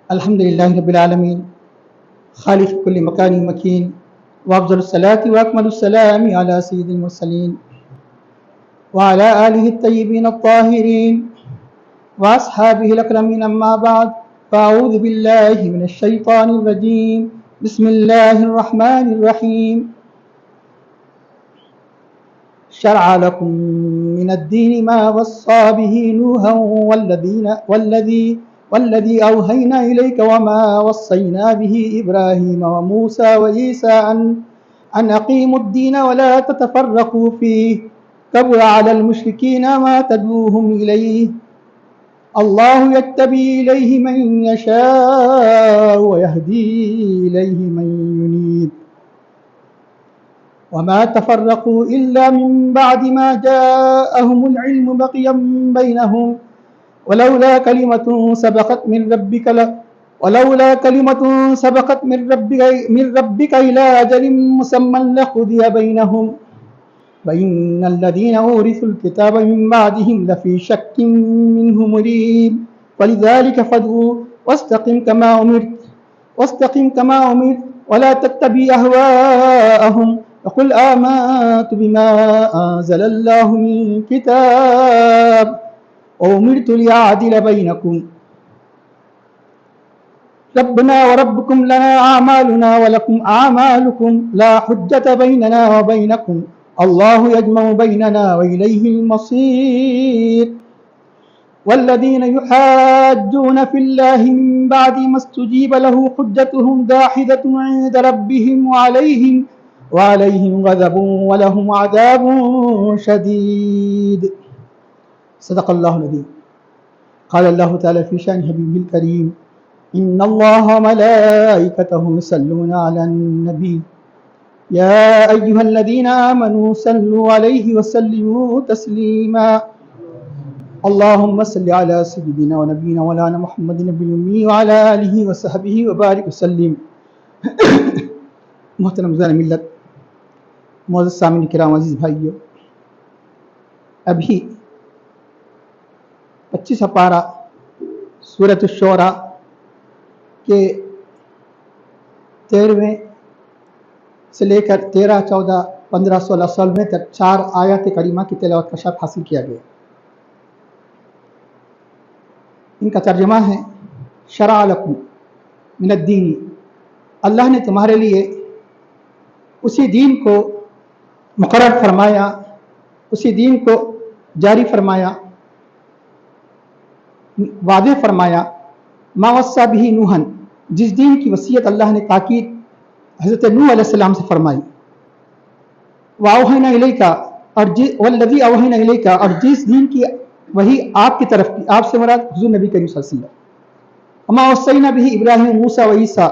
الحمد لله رب العالمين خالق كل مكان مكين وأفضل الصلاة وأكمل السلام على سيد المرسلين وعلى آله الطيبين الطاهرين وأصحابه الأكرمين. أما بعد فأعوذ بالله من الشيطان الرجيم. بسم الله الرحمن الرحيم. شرع لكم من الدين ما وصى به نوحا والذي أوحينا إليك وما وصينا به إبراهيم وموسى وعيسى أن أقيموا الدين ولا تتفرقوا فيه كبر على المشركين ما تدعوهم إليه الله يتبي إليه من يشاء ويهدي إليه من ينيب وما تفرقوا إلا من بعد ما جاءهم العلم بغيا بينهم ولولا كلمة سبقت من ربك إلى أجل مسمى لقضي بينهم وإن الذين أورثوا الكتاب من بعدهم لفي شك منه مريب ولذلك فادعوا واستقم كما أمرت ولا تتبع أهواءهم وقل آمنت بما أنزل الله من كتاب وأمرت لأعدل بينكم ربنا وربكم لنا أعمالنا ولكم أعمالكم لا حجة بيننا وبينكم الله يجمع بيننا وإليه المصير والذين يحاجون في الله من بعد ما استجيب له حجتهم داحضة عند ربهم وعليهم غضب ولهم عذاب شديد. صدق الله العظيم. قال الله تعالى في شأن حبيبه الكريم إن الله وملائكته يصلون على النبي يا أيها الذين آمنوا صلوا عليه وسلموا تسليما. اللهم صل على سيدنا ونبينا مولانا محمد النبي الأمي وعلى آله وصحبه وبارك وسلم. محترم مزار ملت، معزز سامعین کرام، عزیز بھائیو، ابھی 25 پارہ سورۃ الشعراء کے 13ویں سے لے کر 13, 14, 15, 16, 16 تک 4 آیات کریمہ کی تلاوت کا شرف حاصل کیا گیا. ان کا ترجمہ ہے شرع لکم من الدین، اللہ نے تمہارے لیے اسی دین کو مقرر فرمایا، اسی دین کو جاری فرمایا، واضح فرمایا، ما وصى به نوحا، جس دین کی وصیت اللہ نے تاکید حضرت نوح علیہ السلام سے فرمائی، وَأَوْحَيْنَا إِلَيْكَ، وَالَّذِي أَوْحَيْنَا إِلَيْكَ، اور جس دین کی وہی آپ کی طرف کی، آپ سے مراد حضور نبی کریم صلی اللہ علیہ وسلم، وَمَا وَصَّيْنَا بِهِ إِبْرَاهِيمَ وَمُوسَى وَعِيسَى،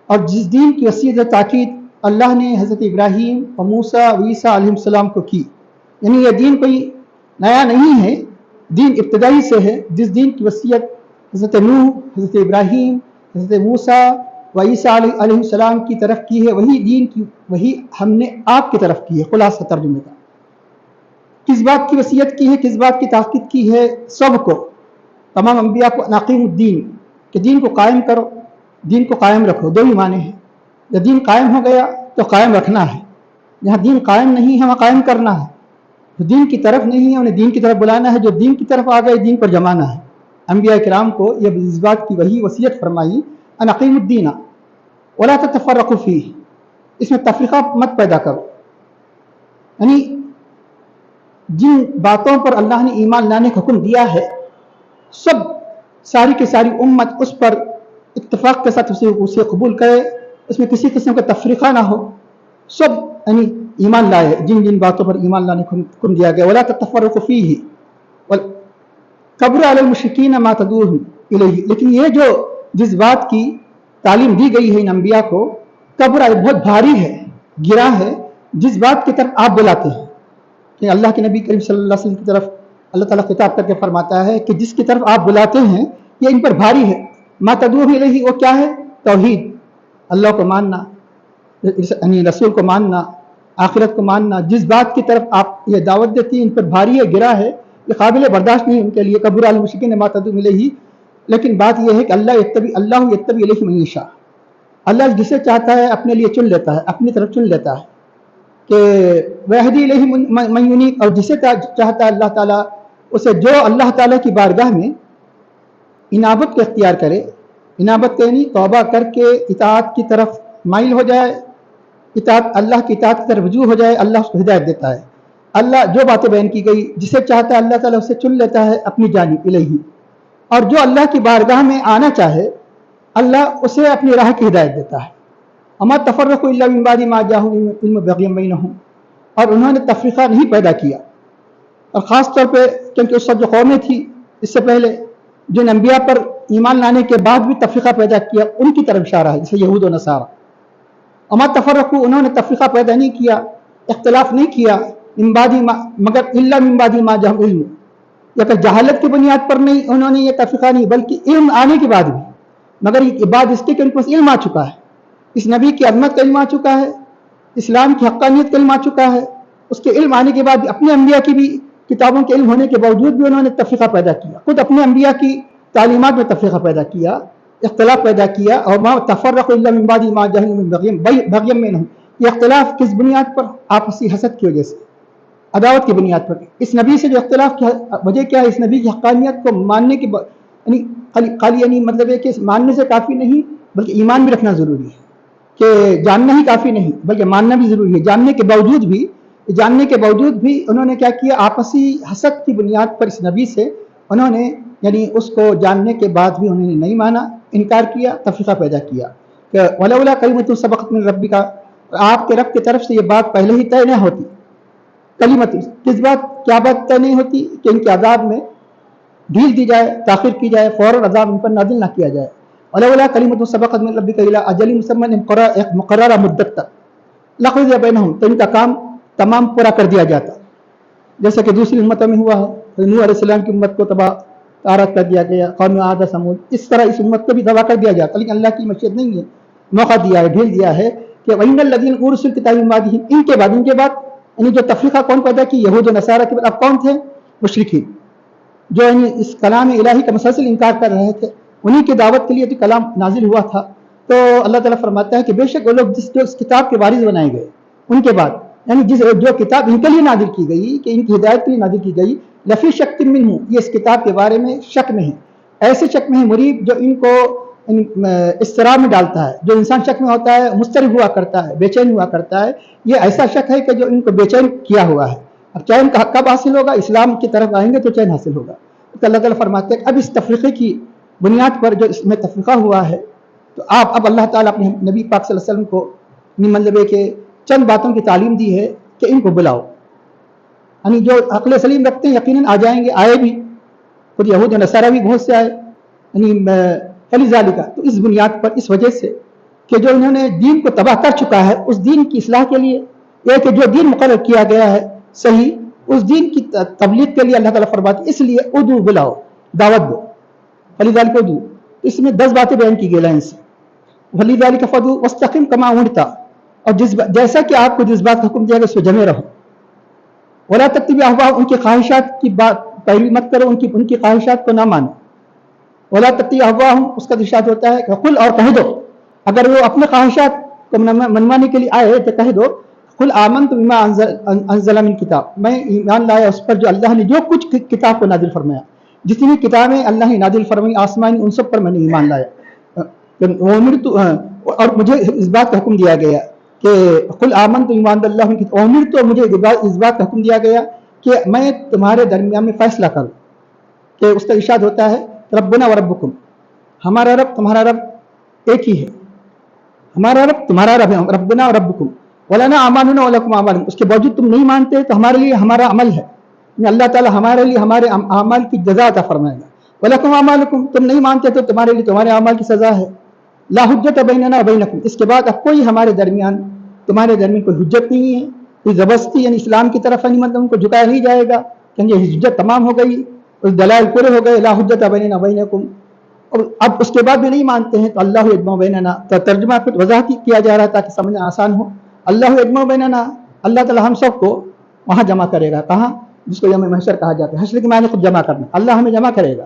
اور جس دین کی وصیت تاکید اللہ نے حضرت ابراہیم و موسیٰ و عیسیٰ علیہ السلام کو کی. یعنی یہ دین کوئی نیا نہیں ہے، دین ابتدائی سے ہے. جس دین کی وصیت حضرت نوح، حضرت ابراہیم، حضرت موسیٰ و عیسیٰ علیہ السلام کی طرف کی ہے، وہی دین کی وہی ہم نے آپ کی طرف کی ہے. خلاصہ ترجمے کا کس بات کی وصیت کی ہے، کس بات کی تاکید کی ہے؟ سب کو، تمام انبیاء کو، ناقیم الدین، کہ دین کو قائم کرو، دین کو قائم رکھو. دو ہی معنی ہیں، جب دین قائم ہو گیا تو قائم رکھنا ہے، جہاں دین قائم نہیں ہے وہاں قائم کرنا ہے. جو دین کی طرف نہیں ہے انہیں دین کی طرف بلانا ہے، جو دین کی طرف آ گئے دین پر جمانا ہے. انبیاء کرام کو یہ اس بات کی وہی وصیت فرمائی ان اقیموا الدین ولا تتفرقوا فیہ، اس میں تفریقہ مت پیدا کرو. یعنی جن باتوں پر اللہ نے ایمان لانے کا حکم دیا ہے، سب ساری کی ساری امت اس پر اتفاق کے ساتھ اسے قبول کرے، اس میں کسی قسم کا تفریقہ نہ ہو، سب یعنی ایمان لائے جن جن باتوں پر ایمان لانے کو حکم دیا گیا. ولا تتفرقوا فیہ کبر علی المشرکین ما تدعوهم الیہ، لیکن یہ جو جس بات کی تعلیم دی گئی ہے ان انبیاء کو، کبر بہت بھاری ہے، گرا ہے، جس بات کی طرف آپ بلاتے ہیں. کہ اللہ کے نبی کریم صلی اللہ علیہ وسلم کی طرف اللہ تعالیٰ خطاب کر کے فرماتا ہے کہ جس کی طرف آپ بلاتے ہیں یہ ان پر بھاری ہے. ما تدعوهم الیہ، وہ کیا ہے؟ توحید، اللہ کو ماننا، یعنی رسول کو ماننا، آخرت کو ماننا. جس بات کی طرف آپ یہ دعوت دیتی ہیں ان پر بھاری ہے، گرا ہے، یہ قابل برداشت نہیں ان کے لیے. کبر علی المشرکین ما تدعوهم الیہ لیکن بات یہ ہے کہ اللہ یتبی الیہ من یشاء، اللہ جسے چاہتا ہے اپنے لیے چن لیتا ہے، اپنی طرف چن لیتا ہے کہ ویہدی الیہ من ینیب، اور جسے چاہتا ہے اللہ تعالیٰ اسے جو اللہ تعالیٰ کی بارگاہ میں انابت کو اختیار کرے، انابت یعنی توبہ کر کے اطاعت کی طرف مائل ہو جائے، اللہ کی اطاعت کی طرف رجوع ہو جائے، اللہ اس کو ہدایت دیتا ہے۔ اللہ جو باتیں بیان کی گئی، جسے چاہتا ہے اللہ تعالیٰ اسے چن لیتا ہے اپنی جانب الیہ، اور جو اللہ کی بارگاہ میں آنا چاہے اللہ اسے اپنی راہ کی ہدایت دیتا ہے۔ اما تفرقوا الا من بعد ما جاءهم العلم بغيا بينهم، اور انہوں نے تفریقہ نہیں پیدا کیا، اور خاص طور پہ کیونکہ اس وقت جو قومیں تھی اس سے پہلے جن انبیاء پر ایمان لانے کے بعد بھی تفریقہ پیدا کیا، ان کی طرف اشارہ ہے، جیسے یہود و نصارہ۔ اما تفرقوا، انہوں نے تفریقہ پیدا نہیں کیا، اختلاف نہیں کیا، من بعد ما، مگر الا من بعد ما جاءهم علم، یا کہ جہالت کی بنیاد پر نہیں انہوں نے یہ تفریقہ نہیں، بلکہ علم آنے کے بعد بھی، مگر یہ بات اس کے کہ ان کو علم آ چکا ہے، اس نبی کی عظمت کا علم آ چکا ہے، اسلام کی حقانیت کا علم آ چکا ہے، اس کے علم آنے کے بعد اپنے انبیاء کی بھی کتابوں کے علم ہونے کے باوجود بھی انہوں نے تفریقہ پیدا کیا، خود اپنے انبیاء کی تعلیمات میں تفریقہ پیدا کیا، اختلاف پیدا کیا۔ اور ما تفرقوا الا من بعد ما جاءهم من بغيا بينهم، یہ اختلاف کس بنیاد پر؟ آپسی حسد کی وجہ سے، عداوت کی بنیاد پر۔ اس نبی سے جو اختلاف کی وجہ کیا ہے؟ اس نبی کی حقانیت کو ماننے کے یعنی خالی یعنی مطلب ہے کہ ماننے سے کافی نہیں بلکہ ایمان بھی رکھنا ضروری ہے، کہ جاننا ہی کافی نہیں بلکہ ماننا بھی ضروری ہے۔ جاننے کے باوجود بھی انہوں نے کیا کیا؟ آپسی حسد کی بنیاد پر اس نبی سے انہوں نے یعنی اس کو جاننے کے بعد بھی انہوں نے نہیں مانا، انکار کیا، تفریقہ پیدا کیا کہ ولولا کلمۃ سبقت من ربک، آپ کے رب کی طرف سے یہ بات پہلے ہی طے نہ ہوتی۔ کلمت کس بات؟ کیا بات طے نہیں ہوتی؟ کہ ان کے عذاب میں ڈھیل دی جائے، تاخیر کی جائے، فوراً عذاب ان پر نازل نہ کیا جائے۔ ولولا کلمۃ سبقت من ربک الی اجل مسمى، ایک مقررہ مدت تک، لقضی بینہم، تو ان کا کام تمام پورا کر دیا جاتا، جیسا کہ دوسری امتوں میں ہوا ہے۔ نوح علیہ السلام کی امت کو تباہ تارک کر دیا گیا، قوم عاد سمود، اس طرح اس امت کو بھی تباہ کر دیا جاتا، لیکن اللہ کی مشیت نہیں ہے، موقع دیا ہے، ڈھیل دیا ہے کہ وَإِنَّ الَّذِينَ أُورِثُوا الْكِتَابَ مِن بَعْدِهِمْ، ان کے بعد یعنی جو تفریقہ کون پیدا کی؟ یہود و نصارہ کے بعد اب کون تھے؟ مشرکین، جو یعنی اس کلام الہی کا مسلسل انکار کر رہے تھے، انہی کی دعوت کے لیے تو کلام نازل ہوا تھا۔ تو اللہ تعالیٰ فرماتا ہے کہ بے شک وہ لوگ جو اس کتاب کے وارث بنائے گئے ان کے بعد، یعنی جو کتاب ان کے لیے نازل کی گئی، کہ ان کی ہدایت کے لیے نازل کی گئی، لفی شک منہ، یہ اس کتاب کے بارے میں شک میں ہے، ایسے شک میں ہے مریب جو ان کو اضطراب میں ڈالتا ہے۔ جو انسان شک میں ہوتا ہے مضطرب ہوا کرتا ہے، بے چین ہوا کرتا ہے، یہ ایسا شک ہے کہ جو ان کو بے چین کیا ہوا ہے۔ اب چین کا کب حاصل ہوگا؟ اسلام کی طرف آئیں گے تو چین حاصل ہوگا۔ تو اللہ تعالیٰ فرماتے ہیں اب اس تفریقے کی بنیاد پر جو اس میں تفریقہ ہوا ہے، تو اب اللہ تعالیٰ اپنے نبی پاک صلی اللہ علیہ وسلم کو مطلب ہے کہ چند باتوں کی تعلیم دی ہے کہ ان کو بلاؤ، یعنی جو عقل سلیم رکھتے ہیں یقیناً آ جائیں گے، آئے بھی، خود یہود و نصارہ بھی بہت سے آئے، یعنی فلذالک، تو اس بنیاد پر، اس وجہ سے کہ جو انہوں نے دین کو تباہ کر چکا ہے، اس دین کی اصلاح کے لیے، یہ کہ جو دین مقرر کیا گیا ہے صحیح، اس دین کی تبلیغ کے لیے اللہ تعالیٰ فرماتے ہیں اس لیے ادعو، بلاؤ، دعوت دو، فلذالک ادعو، اس میں 10 باتیں بیان کی گئی لائن سے، فلذالک فادعو واستقم کما امرت، اور جیسا کہ آپ کو جس بات کا حکم دیا گیا اس پہ جمے رہو، ولا تتبع اهواءهم، ان کی خواہشات کی بات پیروی مت کرو، ان کی خواہشات کو نہ مانو، ولا تتبع اهواءهم، اس کا ارشاد ہوتا ہے کہ قل، اور کہہ دو، اگر وہ اپنے خواہشات کو منوانے کے لیے آئے تو کہہ دو قل آمنت بما انزل من کتاب، میں ایمان لایا اس پر جو اللہ نے جو کچھ کتاب کو نازل فرمایا، جتنی کتابیں اللہ نے نازل فرمائی آسمانی، ان سب پر میں نے ایمان لایا، اور مجھے اس بات کا حکم دیا گیا کہ قل آمنت بما انزل اللہ من کتاب، امرت، تو مجھے اس بات کا حکم دیا گیا کہ میں تمہارے درمیان میں فیصلہ کروں، کہ اس کا ارشاد ہوتا ہے ربنا و ربکم، ہمارا رب تمہارا رب ایک ہی ہے، ہمارا رب تمہارا رب ہے، ربنا و ربکم ولنا اعمالنا ولکم اعمالکم، اس کے باوجود تم نہیں مانتے تو ہمارے لیے ہمارا عمل ہے، اللہ تعالیٰ ہمارے لیے ہمارے اعمال کی جزا عطا فرمائے گا، ولکم اعمالکم، تم نہیں مانتے تو تمہارے لیے تمہارے اعمال کی سزا ہے، لا حجت بیننا و بینکم، اس کے بعد اب کوئی ہمارے درمیان تمہارے درمیان کوئی حجت نہیں ہے، کوئی زبردستی یعنی اسلام کی طرف نہیں، مطلب ان کو جھکایا نہیں جائے گا کہ یہ حجت تمام ہو گئی، اس دلائل پورے ہو گئے، لا حجت بیننا و بینکم، اور اب اس کے بعد بھی نہیں مانتے ہیں تو اللہ یجمع بیننا، تو ترجمہ پھر وضاحت کیا جا رہا تھا کہ سمجھنا آسان ہو، اللہ یجمع بیننا، اللہ تعالیٰ ہم سب کو وہاں جمع کرے گا، کہاں؟ جس کو یوم محشر کہا جاتا ہے، حشر کے معنی خود جمع کرنا، اللہ ہمیں جمع کرے گا،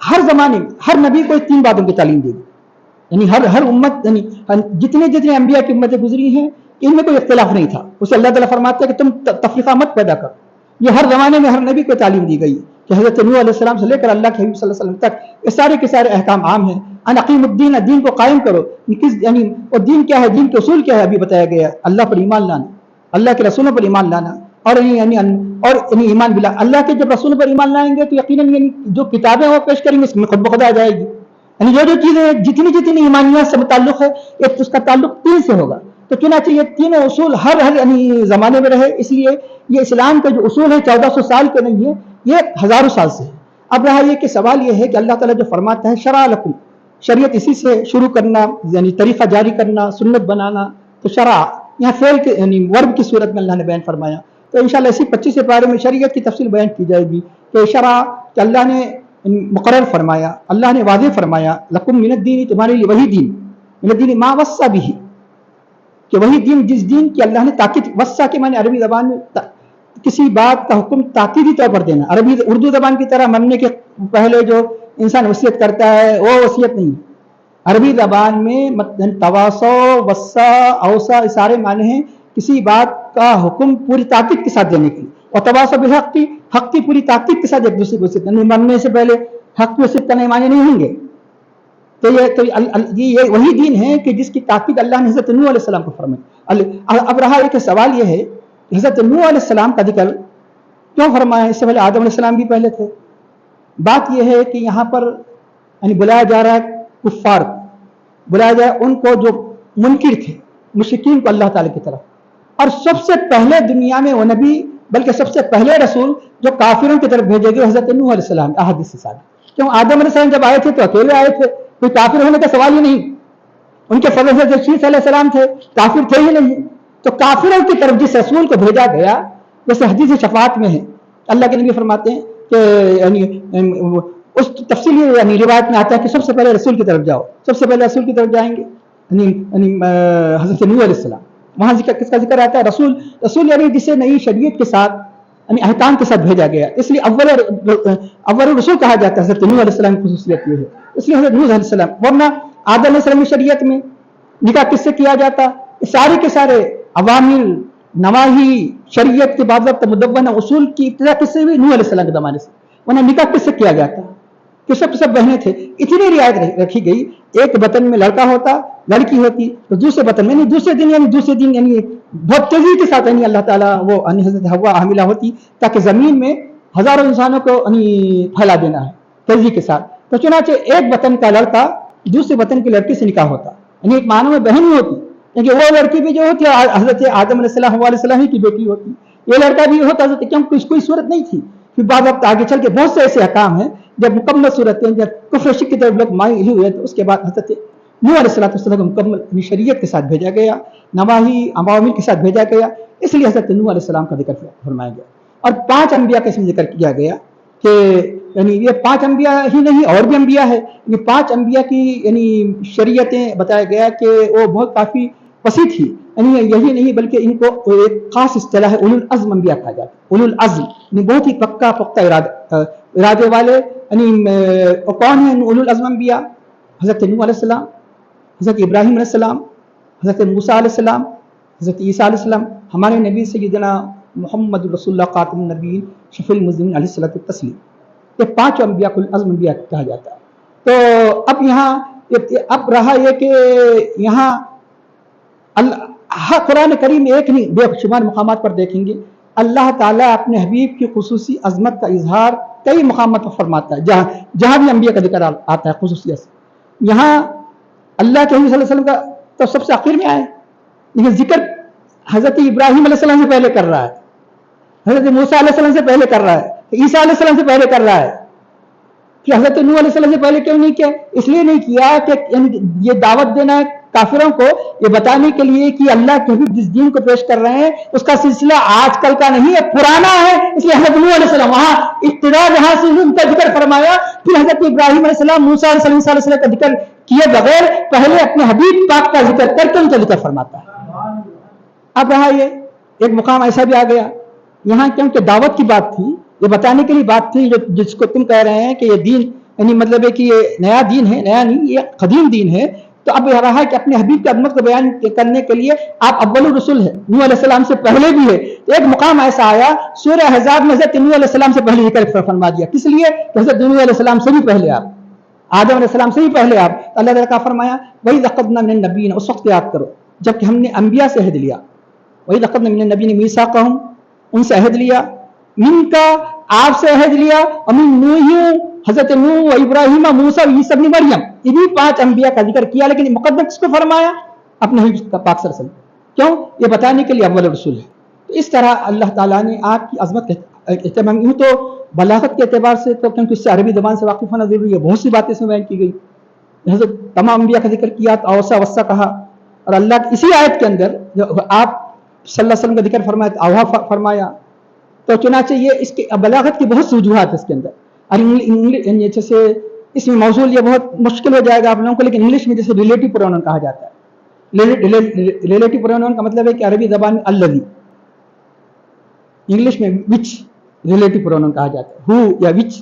ہر زمانے میں ہر نبی کو 3 باتوں کی تعلیم دے دی. یعنی ہر امت، یعنی جتنے انبیاء کی امتیں گزری ہیں ان میں کوئی اختلاف نہیں تھا. اسے اللہ تعالیٰ فرماتا ہے کہ تم تفریقہ مت پیدا کرو. یہ ہر زمانے میں ہر نبی کو تعلیم دی گئی کہ حضرت نوح علیہ السلام سے لے کر اللہ کے حبیب صلی اللہ علیہ وسلم تک یہ سارے کے سارے احکام عام ہیں. ان اقیم الدین، دین کو قائم کرو. یعنی اور دین کیا ہے، دین کے اصول کیا ہے ابھی بتایا گیا. اللہ پر ایمان لانا، اللہ کے رسولوں پر ایمان لانا، اور ایمان بلا اللہ کے جب رسولوں پر ایمان لائیں گے تو یقیناً جو کتابیں وہ پیش کریں گے اس میں خود بخود آ جائے گی. یعنی جو چیزیں جتنی ایمانیات سے متعلق ہے اس کا تعلق 3 سے ہوگا. تو چنانچہ یہ تینوں اصول ہر یعنی زمانے میں رہے. اس لیے یہ اسلام کا جو اصول ہے 1400 سال کے نہیں ہے، یہ ہزاروں سال سے ہے. اب رہا یہ کہ سوال یہ ہے کہ اللہ تعالیٰ جو فرماتا ہے شرع لکم، شریعت اسی سے شروع کرنا، یعنی طریقہ جاری کرنا، سنت بنانا. تو شرع یہاں فعل کے یعنی ورب کی صورت میں اللہ نے بیان فرمایا. تو انشاءاللہ اسی 25 پارے میں شریعت کی تفصیل بیان کی جائے گی کہ شرع کہ اللہ نے مقرر فرمایا، اللہ نے واضح فرمایا. لکم من الدین، تمہارے لیے وہی دین، من الدین ما وصى به، کہ وہی دین جس دین کی اللہ نے تاکید، وصا کے معنی عربی زبان میں کسی بات کا حکم تاکیدی طور پر دینا. اردو زبان کی طرح مرنے کے پہلے جو انسان وصیت کرتا ہے وہ وصیت نہیں. عربی زبان میں تواصو، وصا، اوصا اشارے معنی ہیں کسی بات کا حکم پوری تاکید کے ساتھ دینے کی. اور تواصو بالحق، حق کی پوری تاکید کے ساتھ ایک دوسرے کو وصیت کرنا. مرنے سے پہلے حق کی وصیت کرنے معنی نہیں ہوں گے. تو یہ وہی دین ہے کہ جس کی تاکید اللہ نے حضرت نوح علیہ السلام کو فرمائی. اب رہا ایک سوال یہ ہے کہ حضرت نوح علیہ السلام کا ذکر کیوں فرمایا؟ اس سے پہلے آدم علیہ السلام بھی پہلے تھے. بات یہ ہے کہ یہاں پر یعنی بلایا جا رہا ہے کفار، بلایا جا رہا ہے ان کو جو منکر تھے، مشرکین کو اللہ تعالیٰ کی طرف. اور سب سے پہلے دنیا میں وہ نبی، بلکہ سب سے پہلے رسول جو کافروں کی طرف بھیجے گئے حضرت نوح علیہ السلام. احادیث سے ثابت. کیوں آدم علیہ السلام جب آئے تھے تو اکیلے آئے تھے، کوئی کافر ہونے کا سوال ہی نہیں. ان کے فضل سے شیخ علیہ السلام تھے، کافر تھے ہی نہیں. تو کافروں کی طرف جس رسول کو بھیجا گیا، جیسے حدیث شفاعت میں ہے اللہ کے نبی فرماتے ہیں کہ یعنی اس تفصیلی یعنی روایت میں آتا ہے کہ سب سے پہلے رسول کی طرف جاؤ. سب سے پہلے رسول کی طرف جائیں گے یعنی حضرت نوح علیہ السلام. وہاں کس کا ذکر آتا ہے؟ رسول یعنی جسے نئی شریعت کے ساتھ یعنی احکام کے ساتھ بھیجا گیا. اس لیے اول رسول کہا جاتا ہے. حضرت نوح علیہ السلام کی خصوصیت یہ ہے، اس لیے حضرت نوح علیہ السلام. ورنہ آدم علیہ السلام کی شریعت میں نکاح کس سے کیا جاتا؟ سارے کے سارے عوامل، نواہی، شریعت کے باضابطہ مدونہ اصول کی ابتدا کس سے ہوئی؟ نوح علیہ السلام کے زمانے سے. ورنہ نکاح کس سے کیا جاتا؟ کہ سب بہنیں تھے. اتنی رعایت رکھی گئی. ایک وطن میں لڑکا ہوتا، لڑکی ہوتی، تو دوسرے وطن میں یعنی دوسرے دن یعنی بہت تیزی کے ساتھ یعنی اللہ تعالیٰ وہ حضرت حوا حاملہ ہوتی تاکہ زمین میں ہزاروں انسانوں کو یعنی پھیلا دینا ہے تیزی کے ساتھ. تو چنانچہ ایک وطن کا لڑکا دوسرے وطن کی لڑکی سے نکاح ہوتا، یعنی ایک معنی میں بہن ہی ہوتی. کیونکہ وہ لڑکی بھی جو ہوتی حضرت آدم علیہ السلام ہی کی بیٹی ہوتی. یہ لڑکا بھی ہوتا حضرت، کیونکہ کوئی صورت نہیں تھی. پھر بعد وقت آگے چل کے بہت سے ایسے احکام ہیں جب مکمل صورتیں جب کفر شرک کی طرف لوگ مائل ہوئے تو اس کے بعد حضرت نوح علیہ السلام کو مکمل شریعت کے ساتھ بھیجا گیا، نواہی عوامل کے ساتھ بھیجا گیا. اس لیے حضرت نوح علیہ السلام کا ذکر فرمایا گیا. اور 5 انبیاء کا اس میں ذکر کیا گیا کہ یعنی یہ 5 انبیاء ہی نہیں اور بھی انبیاء ہے. یہ 5 انبیاء کی یعنی شریعتیں بتایا گیا کہ وہ بہت کافی وسیع تھی. یعنی یہی نہیں بلکہ ان کو ایک خاص اصطلاح ہے اولو العزم انبیاء کہا جاتا ہے. اولو العزم یعنی بہت ہی پکا پختہ ارادے والے. یعنی کون ہیں اولو العزم انبیاء؟ حضرت نوح علیہ السلام، حضرت ابراہیم علیہ السلام، حضرت موسیٰ علیہ السلام، حضرت عیسیٰ علیہ السلام، ہمارے نبی سیدنا محمد رسول اللہ خاتم النبیین شفیع المذنبین علیہ الصلوۃ والتسلیم. یہ 5 انبیاء کو العزم انبیاء کہا جاتا ہے. تو اب رہا یہ کہ یہاں قرآن کریم میں ایک نہیں بے شمار مقامات پر دیکھیں گے اللہ تعالیٰ اپنے حبیب کی خصوصی عظمت کا اظہار کئی مقامات پر فرماتا ہے. جہاں بھی انبیاء کا ذکر آتا ہے خصوصیت سے، یہاں اللہ کے حبیب صلی اللہ علیہ وسلم کا تو سب سے آخر میں آئے، لیکن ذکر حضرت ابراہیم علیہ السلام سے پہلے کر رہا ہے، حضرت موسیٰ علیہ السلام سے پہلے کر رہا ہے، عیسیٰ علیہ السلام سے پہلے کر رہا ہے. کہ حضرت نوح علیہ السلام سے پہلے کیوں نہیں کیا؟ اس لیے نہیں کیا کہ یہ دعوت دینا ہے کافروں کو، یہ بتانے کے لیے کہ اللہ کے حبیب جس دین کو پیش کر رہے ہیں اس کا سلسلہ آج کل کا نہیں ہے، پرانا ہے. اس لیے حضرت نوح علیہ السلام وہاں ابتدا جہاں سے ان کا ذکر فرمایا، پھر حضرت ابراہیم علیہ السلام، موسیٰ علیہ السلام، عیسیٰ علیہ السلام کا ذکر کیے بغیر پہلے اپنے حبیب پاک کا ذکر کر کے ان کا ذکر فرماتا ہے. اب رہا یہ ایک مقام ایسا بھی آ گیا یہاں، کیونکہ دعوت کی بات تھی، یہ بتانے کے لیے بات تھی جس کو تم کہہ رہے ہیں کہ یہ دین یعنی مطلب ہے کہ یہ نیا دین ہے، نیا نہیں، یہ قدیم دین ہے. تو اب یہ رہا کہ اپنے حبیب کی عظمت کو بیان کرنے کے لیے آپ اول الرسول ہیں، نوح علیہ السلام سے پہلے بھی ہے. ایک مقام ایسا آیا سورہ احزاب میں حضرت نوح علیہ السلام سے پہلے ذکر فرما دیا. کس لیے؟ کہ حضرت نوح علیہ السلام سے بھی پہلے آپ، آدم علیہ السلام سے بھی پہلے آپ. اللہ تعالیٰ کا فرمایا وَإِذْ أَخَذْنَا مِنَ النَّبِيِّينَ، اس وقت یاد کرو جب کہ ہم نے انبیاء سے عہد لیا. وَإِذْ أَخَذْنَا مِنَ النَّبِيِّينَ مِيثَاقَهُمْ، ان سے عہد لیا. من کا آپ سے عہد لیا. ومن نوح، حضرت نوح و ابراہیم موسیٰ و عیسیٰ ابن مریم، انہی 5 انبیاء کا ذکر کیا. لیکن مقدم کس کو فرمایا؟ اپنے حبیب پاک صلی اللہ علیہ وسلم. کیوں؟ یہ بتانے کے لیے اول رسول ہے. تو اس طرح اللہ تعالیٰ نے آپ کی عظمت اہتمام. یوں تو بلاغت کے اعتبار سے تو کیونکہ اس سے عربی زبان سے واقف ہونا ضروری ہے، بہت سی باتیں اس میں بیان کی گئی. حضرت تمام انبیاء کا ذکر کیا، اوسا وسا کہا. اور اللہ کی اسی آیت کے اندر جو آپ صلی اللہ علیہ وسلم کا ذکر فرمایا، اوہا فرمایا. تو چنانچہ یہ اس کی بلاغت کی بہت سی وجوہات ہے اس کے اندر. اور جیسے اس میں موضوع یہ بہت مشکل ہو جائے گا آپ لوگوں کو، لیکن انگلش میں جیسے ریلیٹو پرونن کہا جاتا ہے. ریلیٹو پرونن کا مطلب ہے کہ عربی زبان میں الذی، انگلش میں وچ ریلیٹو پرونن کہا جاتا ہے، ہو یا وچ.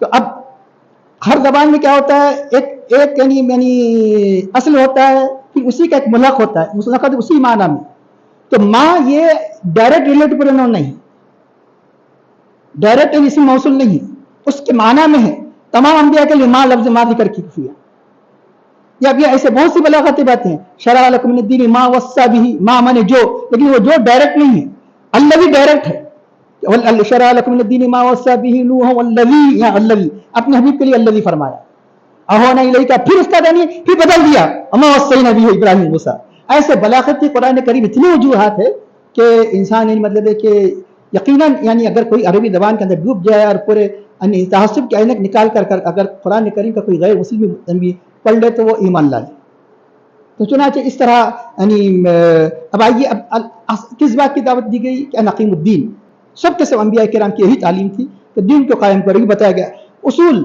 تو اب ہر زبان میں کیا ہوتا ہے، ایک یعنی اصل ہوتا ہے، پھر اسی کا ایک ملحق ہوتا ہے، ملحق اسی معنی میں. تو ماں یہ ڈائریکٹ ریلیٹو پرونن نہیں، ڈائریکٹ اسم موصول نہیں، اس کے معنی میں ہے. تمام انبیاء کے لیے ماں لفظ ماں ذکر کی ہے. یا بھی ایسے بہت سی بلاغتی باتیں ہیں. شرع لکم من الدین ما وصى به، ماں مانے جو، لیکن وہ جو ڈائریکٹ نہیں ہے. الذی ڈائریکٹ ہے. شرع لکم من الدین ما وصى به نوح والذی، یہاں الذی اپنے حبیب کے لیے الذی فرمایا. احونا الیک، پھر اس کا یعنی پھر بدل دیا اما وصینا به ابراہیم موسیٰ. ایسے بلاغت کی قرآن کریم اتنی وجوہات ہے کہ انسان یعنی مطلب ہے کہ یقیناً یعنی اگر کوئی عربی زبان کے اندر ڈوب جائے اور پورے یعنی تعصب کے عینک نکال کر اگر قرآن کریم کا کوئی غیر مسلم بھی پڑھ لے تو وہ ایمان لا لے. تو چنانچہ اس طرح یعنی اب آئیے اب کس بات کی دعوت دی گئی کہ نقیم الدین. سب کے سب انبیاء کرام کی یہی تعلیم تھی کہ دین کو قائم کرے گی. بتایا گیا اصول،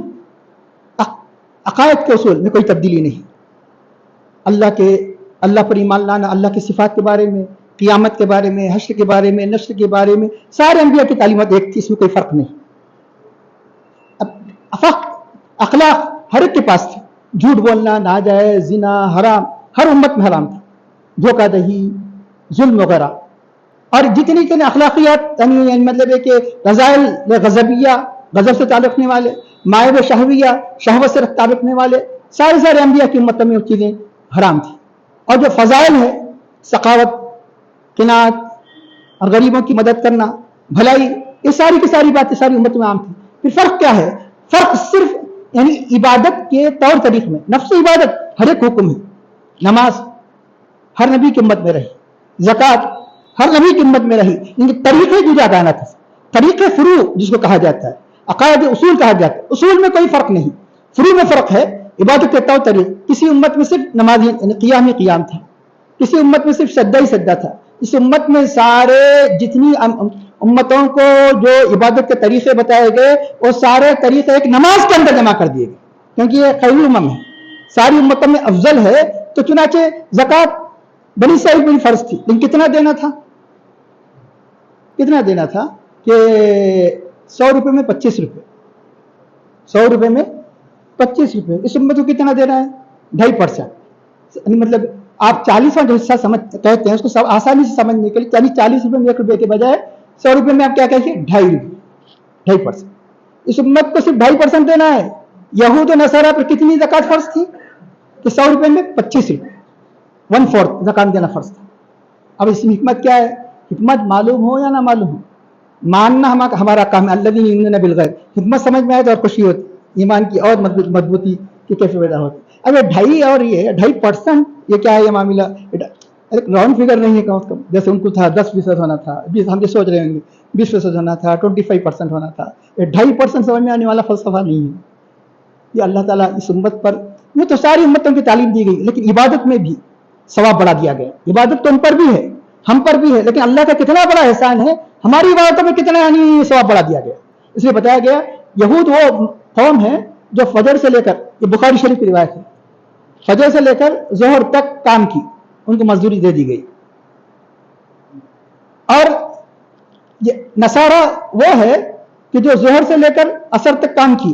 عقائد کے اصول میں کوئی تبدیلی نہیں. اللہ پر ایمان لانا، اللہ کی صفات کے بارے میں، قیامت کے بارے میں، حشر کے بارے میں، نشر کے بارے میں، سارے انبیاء کی تعلیمات ایک تھی، اس میں کوئی فرق نہیں. اب اخلاق ہر ایک کے پاس تھی. جھوٹ بولنا، ناجائز، زنا، حرام ہر امت میں حرام تھا. دھوکہ دہی، ظلم وغیرہ. اور جتنی اخلاقیات یعنی مطلب ہے کہ رذائل غضبیہ، غضب سے تعلق رکھنے والے، مائب شہویہ، شہوت سے تعلق رکھنے والے، سارے انبیاء کی امت میں وہ چیزیں حرام تھیں. اور جو فضائل ہے، سخاوت، قناعت اور غریبوں کی مدد کرنا، بھلائی، یہ ساری کی ساری باتیں ساری امت میں عام تھی. پھر فرق کیا ہے؟ فرق صرف یعنی عبادت کے طور طریق میں. نفس عبادت ہر ایک حکم ہے. نماز ہر نبی کی امت میں رہی، زکوٰۃ ہر نبی کی امت میں رہی، ان کے طریقے جدا جانا تھا. طریقے فروع جس کو کہا جاتا ہے، عقائد اصول کہا جاتا ہے. اصول میں کوئی فرق نہیں، فروع میں فرق ہے. عبادت کے طور طریق، کسی امت میں صرف نماز یعنی قیام ہی قیام تھا، کسی امت میں صرف سجدہ ہی سجدہ تھا. اس امت میں سارے جتنی امتوں کو جو عبادت کے طریقے بتائے گئے وہ سارے طریقے ایک نماز کے اندر جمع کر دیے گئے، کیونکہ یہ خیر الامم ہے، ساری امتوں میں افضل ہے. تو چنانچہ زکوٰۃ بنی اسرائیل میں فرض تھی، لیکن کتنا دینا تھا کہ 100 روپے میں 25 روپے، 100 روپے میں 25 روپے. اس امت کو کتنا دینا ہے؟ 2.5%. مطلب آپ 40واں جو حصہ کہتے ہیں اس کو آسانی سے سمجھنے کے لیے، یعنی 40 روپے میں 1 روپے کے بجائے 100 روپے میں آپ کیا کہیے؟ 2.5 روپے، 2.5%. اس امت کو صرف 2.5% دینا ہے. یہود و نصارہ پر کتنی زکوٰۃ فرض تھی کہ 100 روپے میں 25 روپے، 1/4 زکوٰۃ دینا فرض تھا. اب اس میں حکمت کیا ہے؟ حکمت معلوم ہو یا نہ معلوم ہو، ماننا ہمارا کام ہے. الذین یؤمنون بالغیب. حکمت سمجھ میں آئے تو اور خوشی ہوتی، ایمان کی اور مضبوطی کی کیفیت پیدا ہوتی. اب یہ 2.5 اور یہ 2.5%، یہ کیا ہے؟ یہ معاملہ راؤنڈ فگر نہیں ہے. کم از کم جیسے ان کو تھا 10% ہونا تھا، ہم یہ سوچ رہے ہوں گے 20% ہونا تھا، 25% ہونا تھا. یہ 2.5% سمجھ میں آنے والا فلسفہ نہیں ہے. یہ اللہ تعالیٰ اس امت پر، وہ تو ساری امتوں کی تعلیم دی گئی، لیکن عبادت میں بھی ثواب بڑھا دیا گیا. عبادت تو ان پر بھی ہے، ہم پر بھی ہے، لیکن اللہ کا کتنا بڑا احسان ہے، ہماری عبادتوں میں کتنا یعنی ثواب بڑھا دیا گیا. اس لیے بتایا گیا یہود وہ قوم ہے جو فجر سے لے کر، یہ بخاری شریف کی روایت ہے، فجر سے لے کر ظہر تک کام کی، ان کو مزدوری دے دی گئی. اور یہ نصارہ وہ ہے کہ جو ظہر سے لے کر عصر تک کام کی،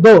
2,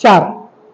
4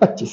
25।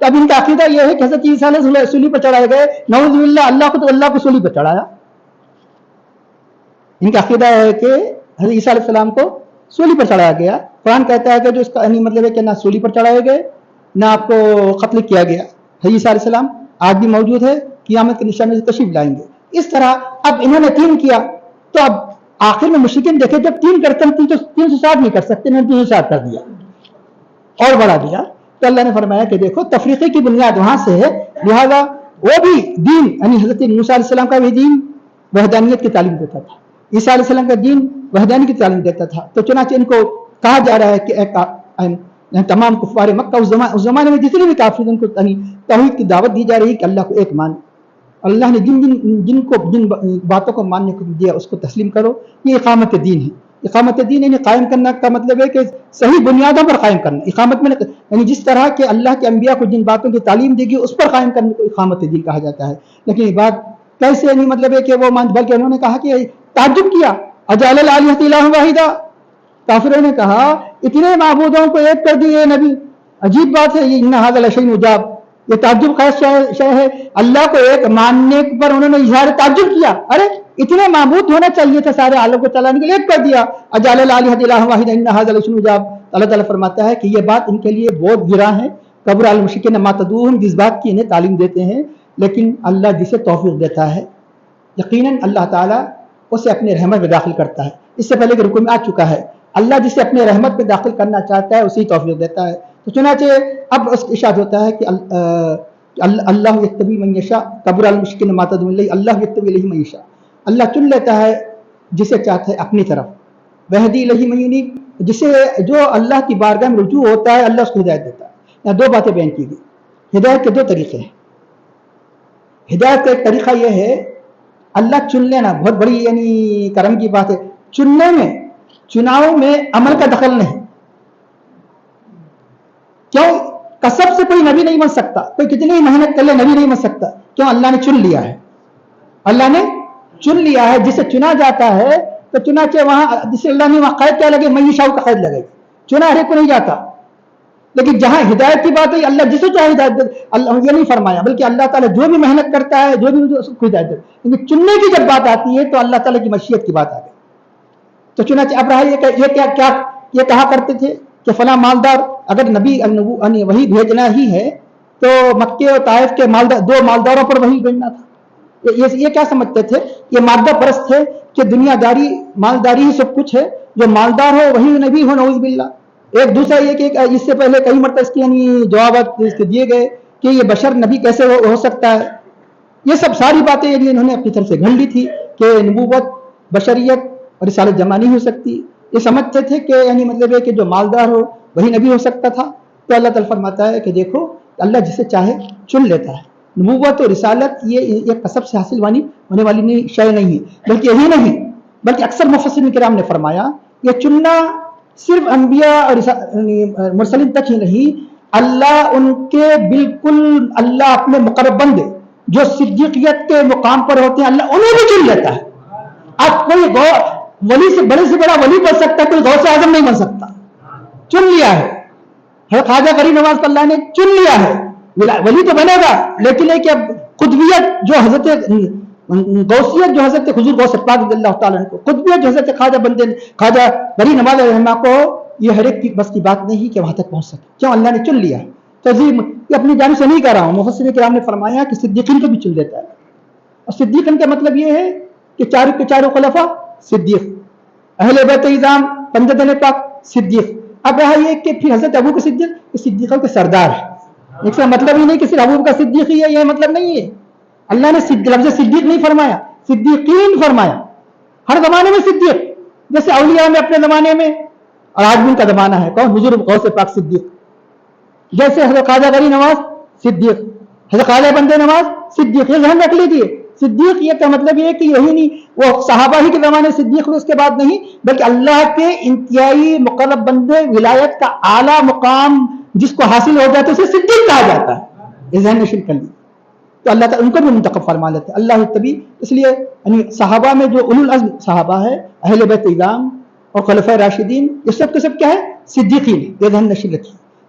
تو اب ان کا عقیدہ یہ ہے کہ حضرت عیسیٰ علیہ سولی پر چڑھائے گئے، نعوذ باللہ اللہ کو تو اللہ کو سولی پر چڑھایا. ان کا عقیدہ ہے کہ حضرت عیسیٰ علیہ السلام کو سولی پر چڑھایا گیا. قرآن کہتا ہے کہ جو اس کا مطلب ہے کہ نہ سولی پر چڑھائے گئے نہ آپ کو قتل کیا گیا. حضرت عیسیٰ علیہ السلام آج بھی موجود ہے، قیامت کے نشانے سے تشریف لائیں گے. اس طرح اب انہوں نے 3 کیا، تو اب آخر میں مشرکین دیکھے جب 3 کرتے ہیں تو 360 نہیں کر سکتے، انہوں نے 360 کر دیا اور بڑھا دیا. تو اللہ نے فرمایا کہ دیکھو تفریقے کی بنیاد وہاں سے ہے، لہذا وہ بھی دین یعنی حضرت موسیٰ علیہ السلام کا بھی دین وحدانیت کی تعلیم دیتا تھا، عیسیٰ علیہ السلام کا دین وحدانیت کی تعلیم دیتا تھا. تو چنانچہ ان کو کہا جا رہا ہے کہ تمام کفار مکہ اس زمانے میں جتنے بھی کافر ان کو توحید کی دعوت دی جا رہی کہ اللہ کو ایک مان. اللہ نے جن باتوں کو ماننے کو دیا اس کو تسلیم کرو. یہ اقامت دین ہے. اقامت دین یعنی قائم کرنا کا مطلب ہے کہ صحیح بنیادوں پر قائم کرنا. اقامت میں یعنی جس طرح کہ اللہ کے انبیاء کو جن باتوں کی تعلیم دے گی اس پر قائم کرنے کو اقامت دین کہا جاتا ہے. لیکن یہ بات کیسے یعنی مطلب ہے کہ وہ بلکہ انہوں نے کہا کہ تعجب کیا، اجعل الالہۃ الہ واحدا، کافروں نے کہا اتنے معبودوں کو ایک کر دیے نبی. عجیب بات ہے یہ، ان ھذا لشیء عجاب، یہ تعجب کا شے ہے. اللہ کو ایک ماننے پر انہوں نے اظہار تعجب کیا، ارے اتنے معبود ہونا چاہیے تھا سارے عالم کو چلانے کے لیے، ایک کر دیا. اجعل الالہۃ الہ واحدا ان ھذا لشیء عجاب. اللہ تعالیٰ فرماتا ہے کہ یہ بات ان کے لیے بہت گراں ہے. کبر علی المشرکین ما تدعوہم، جس بات کی انہیں تعلیم دیتے ہیں، لیکن اللہ جسے توفیق دیتا ہے یقیناً اللہ تعالیٰ اسے اپنے رحمت میں داخل کرتا ہے. اس سے پہلے کہ رکوع میں آ چکا ہے، اللہ جسے اپنے رحمت میں داخل کرنا چاہتا ہے اسی توفیق دیتا ہے. تو چنانچہ اب اس ارشاد ہوتا ہے کہ اللہ یجتبی من یشاء کبر علی المشرکین ما تدعوہم الیہ، اللہ یجتبی الیہ من یشاء، اللہ چن لیتا ہے جسے چاہتا ہے اپنی طرف. وہدی الیہ من ینیب، جسے جو اللہ کی بارگاہ میں رجوع ہوتا ہے اللہ اس کو ہدایت دیتا ہے. یہاں 2 باتیں بیان کی گئی. ہدایت کے 2 طریقے ہیں. ہدایت کا ایک طریقہ یہ ہے اللہ چن لینا، بہت بڑی یعنی کرم کی بات ہے. چننے میں، چناؤ میں عمل کا دخل نہیں. کیوں؟ کسب سے کوئی نبی نہیں بن سکتا، کوئی کتنی ہی محنت کر لے نبی نہیں بن سکتا. کیوں؟ اللہ نے چن لیا ہے. اللہ نے چن لیا ہے. جسے چنا جاتا ہے تو چنانچہ وہاں جسے اللہ نے وہاں قید کیا لگے، من یشاء کا قید لگے. چنا ہر ایک کو نہیں جاتا. لیکن جہاں ہدایت کی بات ہے اللہ جسے چاہے ہدایت دے، اللہ یہ نہیں فرمایا، بلکہ اللہ تعالیٰ جو بھی محنت کرتا ہے جو بھی اس کو ہدایت دے. لیکن چننے کی جب بات آتی ہے تو اللہ تعالیٰ کی مشیت کی بات آ گئی. تو چنانچہ اب رہا یہ کہا کرتے تھے کہ فلاں مالدار، اگر نبی وہی بھیجنا ہی ہے تو مکے اور طائف کے 2 مالداروں پر وہی بھیجنا تھا. یہ کیا سمجھتے تھے؟ یہ مادہ پرست تھے کہ دنیا داری مالداری ہی سب کچھ ہے، جو مالدار ہو وہی نبی ہو، نعوذ باللہ. ایک دوسرا یہ کہ اس سے پہلے کئی مرتبہ اس کے یعنی جوابات اس کے دیے گئے کہ یہ بشر نبی کیسے ہو سکتا ہے. یہ سب ساری باتیں یعنی انہوں نے اپنی طرف سے گھڑ لی تھی کہ نبوت، بشریت اور رسالت جمع نہیں ہو سکتی. یہ سمجھتے تھے کہ یعنی مطلب ہے کہ جو مالدار ہو وہی نبی ہو سکتا تھا. تو اللہ تعالیٰ فرماتا ہے کہ دیکھو اللہ جسے چاہے چن لیتا ہے. نبوت اور رسالت یہ کسب سے حاصل ہونے والی شے نہیں ہے. بلکہ یہی نہیں، بلکہ اکثر مفسرین کرام نے فرمایا یہ چننا صرف انبیاء اور مرسلین تک ہی نہیں، اللہ ان کے بالکل اللہ اپنے مقرب بندے جو صدیقیت کے مقام پر ہوتے ہیں اللہ انہیں بھی چن لیتا ہے. اب کوئی ولی سے بڑا ولی بن سکتا ہے، کوئی غوث اعظم نہیں بن سکتا. چن لیا ہے. حضرت خواجہ غریب نواز کو اللہ نے چن لیا ہے. ولی تو بنے گا لیکن ایک قطبیت جو حضرت غوثیت جو حضرت حضور غوث پاک رضی اللہ تعالیٰ کو، قطبیت جو حضرت خواجہ غریب نواز رحمہ کو، یہ ہر ایک کی بس کی بات نہیں کہ وہاں تک پہنچ سکے. کیوں؟ اللہ نے چن لیا ہے. تہذیب یہ اپنی جانب سے نہیں کہہ رہا ہوں، مفسرین کرام نے فرمایا کہ صدیقین کو بھی چن لیتا ہے. اور صدیقین کا مطلب یہ ہے کہ چاروں خلفاء صدیق، اہل بیت اعظام 15 پاک صدیق. اب رہا یہ کہ پھر حضرت ابو کے صدیقوں کے سردار ہے. اس کا مطلب ہی نہیں کہ صرف ابو کا صدیق ہی ہے، یہ مطلب نہیں ہے. اللہ نے لفظ صدیق نہیں فرمایا، صدیقین فرمایا. ہر زمانے میں صدیق، جیسے اولیاء میں اپنے زمانے میں، اور آج بھی ان کا زمانہ ہے. کون؟ حضور غوث پاک صدیق. جیسے حضرت خواجہ غریب نواز صدیق، حضرت خواجہ بندے نواز صدیق. یہ ذہن رکھ لیجیے. صدیق یہ کا مطلب یہ ہے کہ یہی نہیں وہ صحابہ ہی کے زمانے صدیق ہوئے اس کے بعد نہیں، بلکہ اللہ کے انتہائی مقرب بندے، ولایت کا اعلیٰ مقام جس کو حاصل ہو جاتا ہے اسے صدیق کہا جاتا ہے. یہ ذہن نشین کر لیجیے. تو اللہ تعالیٰ ان کو بھی منتخب فرما لیتے ہیں. اللہ تبی اس لیے یعنی صحابہ میں جو اولو العزم صحابہ ہے، اہل بیت اعظام اور خلفائے راشدین، یہ سب کے سب کیا ہے؟ صدیقین. یہ ذہن نشین رکھیے.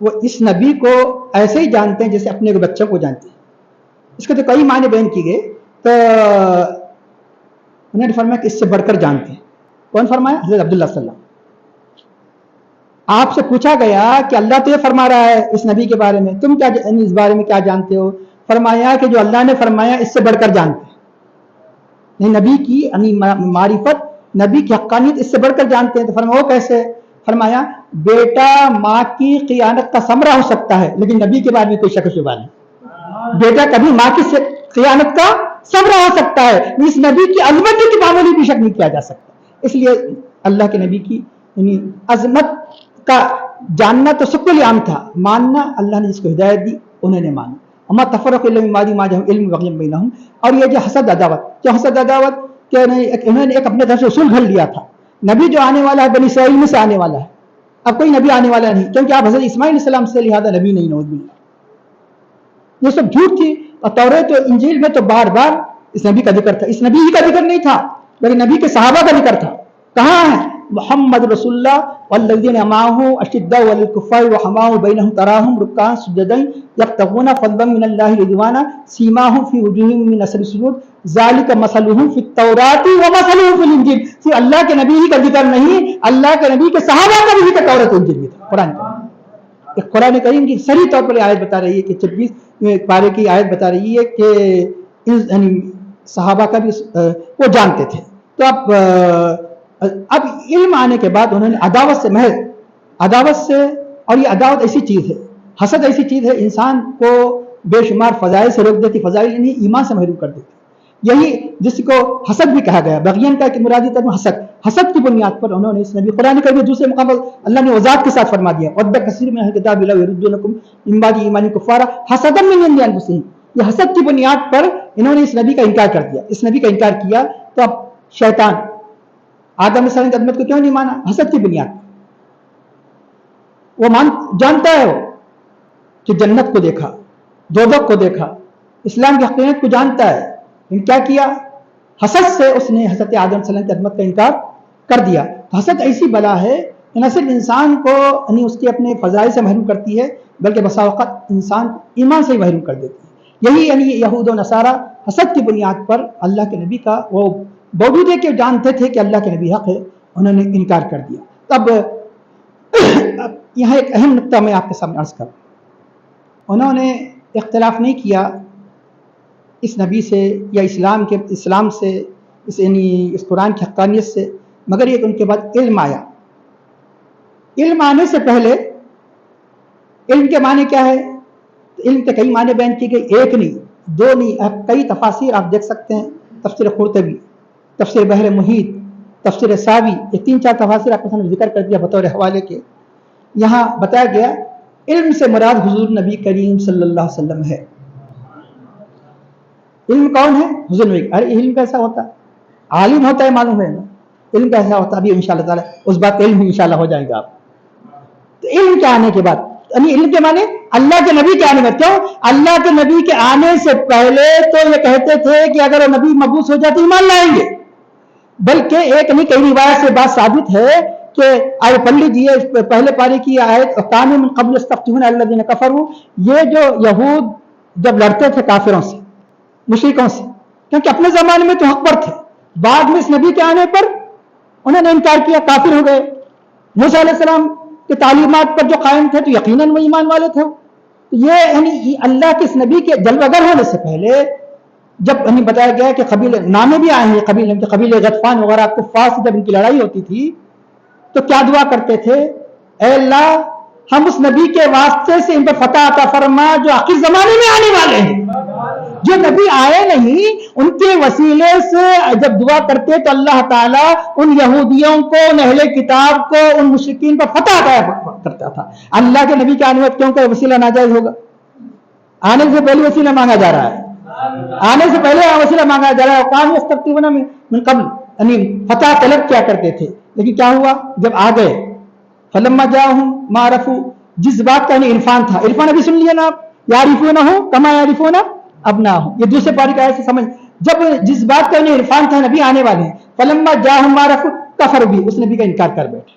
وہ اس نبی کو ایسے ہی جانتے ہیں جیسے اپنے بچوں کو جانتے ہیں. اس کے تو کئی معنی بیان کی گئے. تو انہوں نے فرمایا کہ اس سے بڑھ کر جانتے ہیں. کون فرمایا؟ حضرت عبداللہ صلی اللہ. آپ سے پوچھا گیا کہ اللہ تو یہ فرما رہا ہے اس نبی کے بارے میں, تم کیا اس بارے میں کیا جانتے ہو؟ فرمایا کہ جو اللہ نے فرمایا اس سے بڑھ کر جانتے ہیں. نہیں, نبی کی معرفت, نبی کی حقانیت اس سے بڑھ کر جانتے ہیں. تو فرمایا وہ کیسے؟ فرمایا بیٹا ماں کی خیانت کا ثمرہ ہو سکتا ہے لیکن نبی کے بارے میں کوئی شک و شبہ نہیں. بیٹا کبھی ماں کی خیانت کا ثمرہ ہو سکتا ہے, اس نبی کی عظمت کی معمولی بھی شک نہیں کیا جا سکتا. اس لیے اللہ کے نبی کی عظمت کا جاننا تو سب کے لیے عام تھا, ماننا اللہ نے جس کو ہدایت دی انہوں نے مانا. اما تفرق علم بغیم بینہم. اور یہ جو حسد عداوت کہ انہوں نے ایک اپنے طرف سے اصول گھڑ لیا تھا, نبی جو آنے والا ہے بنی اسرائیل میں سے آنے والا ہے, اب کوئی نبی آنے والا نہیں کیونکہ آپ حضرت اسماعیل علیہ السلام سے لہذا نبی نہیں, نعوذ باللہ. یہ سب جھوٹ تھی. اور توریت و انجیل میں تو بار بار اس نبی کا ذکر تھا. اس نبی ہی کا ذکر نہیں تھا بلکہ نبی کے صحابہ کا ذکر تھا. کہاں ہے؟ محمد رسول اللہ والذین معه اشداء علی الکفار رحماء بینہم تراہم رکعا سجدا یبتغون فضلا من اللہ ورضوانا سیماہم فی وجوہہم من اثر السجود ذالک مثلہم فی التوراۃ ومثلہم فی الانجیل. صرف اللہ کے نبی ہی کا ذکر نہیں, اللہ کے نبی کے صحابہ کا بھی ذکر تورات و انجیل میں تھا. قرآن کریم کی صریح طور پر آیت بتا رہی ہے کہ 26 پارے کی آیت بتا رہی ہے کہ صحابہ کا بھی وہ جانتے تھے. تو اب علم آنے کے بعد انہوں نے عداوت سے, اور یہ عداوت ایسی چیز ہے, حسد ایسی چیز ہے انسان کو بے شمار فضائل سے روک دیتی, فضائل نہیں ایمان سے محروم کر دیتی. یہی جس کو حسد بھی کہا گیا, بغین کا کہ مرادی تر حسد کی بنیاد پر انہوں نے اس نبی قرآن کریم دوسرے مقام پر اللہ نے وضاحت کے ساتھ فرما دیا ود کثیر من اہل الکتاب لا یردونکم من بعد ایمانکم کفارا حسدا من عند انفسہم. یہ حسد کی بنیاد پر انہوں نے اس نبی کا انکار کر دیا, اس نبی کا انکار کیا. تو اب شیطان آدم علیہ السلام کی عظمت کو کیوں نہیں مانا؟ حسد کی بنیاد. وہ جانتا ہے وہ کہ جنت کو دیکھا, دوزخ کو دیکھا, اسلام کی حقیقت کو جانتا ہے, لیکن کیا کیا؟ حسد سے اس نے حضرت آدم علیہ السلام کی عظمت کا انکار کر دیا. حسد ایسی بلا ہے کہ نہ صرف انسان کو اس کے اپنے فضائل سے محروم کرتی ہے بلکہ بسا اوقات انسان ایمان سے ہی محروم کر دیتی ہے. یہی یہود و نصارہ حسد کی بنیاد پر اللہ کے نبی کا وہ باوجود کہ جانتے تھے کہ اللہ کے نبی حق ہے انہوں نے انکار کر دیا. اب یہاں ایک اہم نقطہ میں آپ کے سامنے عرض کروں. انہوں نے اختلاف نہیں کیا اس نبی سے یا اسلام سے, اس قرآن کی حقانیت سے, مگر یہ کہ ان کے بعد علم آیا. علم آنے سے پہلے علم کے معنی کیا ہے؟ علم کے کئی معنی بیان کی گئی, ایک نہیں دو نہیں, کئی تفاسیر آپ دیکھ سکتے ہیں. تفسیر قرطبی, تفسیر بحر محیط, تفسیر ساوی, یہ 3-4 تفاسیر آپ کے سامنے ذکر کر دیا بطور حوالے کے. یہاں بتایا گیا علم سے مراد حضور نبی کریم صلی اللہ علیہ وسلم ہے. علم کون ہے؟ حضور نبی. ارے علم کیسا ہوتا ہے؟ عالم ہوتا ہے معلوم ہے نا, علم کیسا ہوتا ہے ابھی انشاءاللہ تعالی اس بات علم انشاءاللہ ہو جائے گا. آپ تو علم کے آنے کے بعد علم کے معنی اللہ کے نبی کے آنے میں. کیوں؟ اللہ کے نبی کے آنے سے پہلے تو یہ کہتے تھے کہ اگر وہ نبی مبعوث ہو جاتے ایمان لائیں گے, بلکہ ایک نہیں کئی روایت سے بات ثابت ہے کہ آئے پڑھ لیجیے پہلے پارے کی آیت کانوا من قبل یستفتحون علی الذین کفروا. یہ جو یہود جب لڑتے تھے کافروں سے, مشرکوں سے, کیونکہ اپنے زمانے میں تو حق پر تھے, بعد میں اس نبی کے آنے پر انہوں نے انکار کیا, کافر ہو گئے. موسیٰ علیہ السلام کے تعلیمات پر جو قائم تھے تو یقیناً وہ ایمان والے تھے. یہ اللہ کے اس نبی کے جلوہ گر ہونے سے پہلے جب بتایا گیا کہ قبیلے نامے بھی آئے ہیں, قبیلے غطفان وغیرہ کفار سے جب ان کی لڑائی ہوتی تھی تو کیا دعا کرتے تھے؟ اے اللہ ہم اس نبی کے واسطے سے ان پر فتح عطا فرما جو آخر زمانے میں آنے والے ہیں. جو نبی آئے نہیں ان کے وسیلے سے جب دعا کرتے تو اللہ تعالیٰ ان یہودیوں کو, ان اہل کتاب کو, ان مشرکین پر فتح عطا کرتا تھا. اللہ کے نبی کے آنے میں کیوں کہ وسیلہ ناجائز ہوگا؟ آنے سے پہلے وسیلہ مانگا جا رہا ہے, آنے سے پہلے وسیلہ مانگا جا رہا ہے. کام یستفتحون من قبل فتح طلب کیا کرتے تھے, لیکن کیا ہوا جب آ گئے فلما جاءہم ما عرفوا, جس بات کا انہیں عرفان تھا, عرفان ابھی سن لیا نا آپ, یعرفونہ کما یعرفون ابناہم, یہ دوسرے پاری کا ایسے سمجھ, جب جس بات کا انہیں عرفان تھا نبی آنے والے ہیں, فلما جاءہم ما عرفوا کفروا بھی, اس نبی کا انکار کر بیٹھے.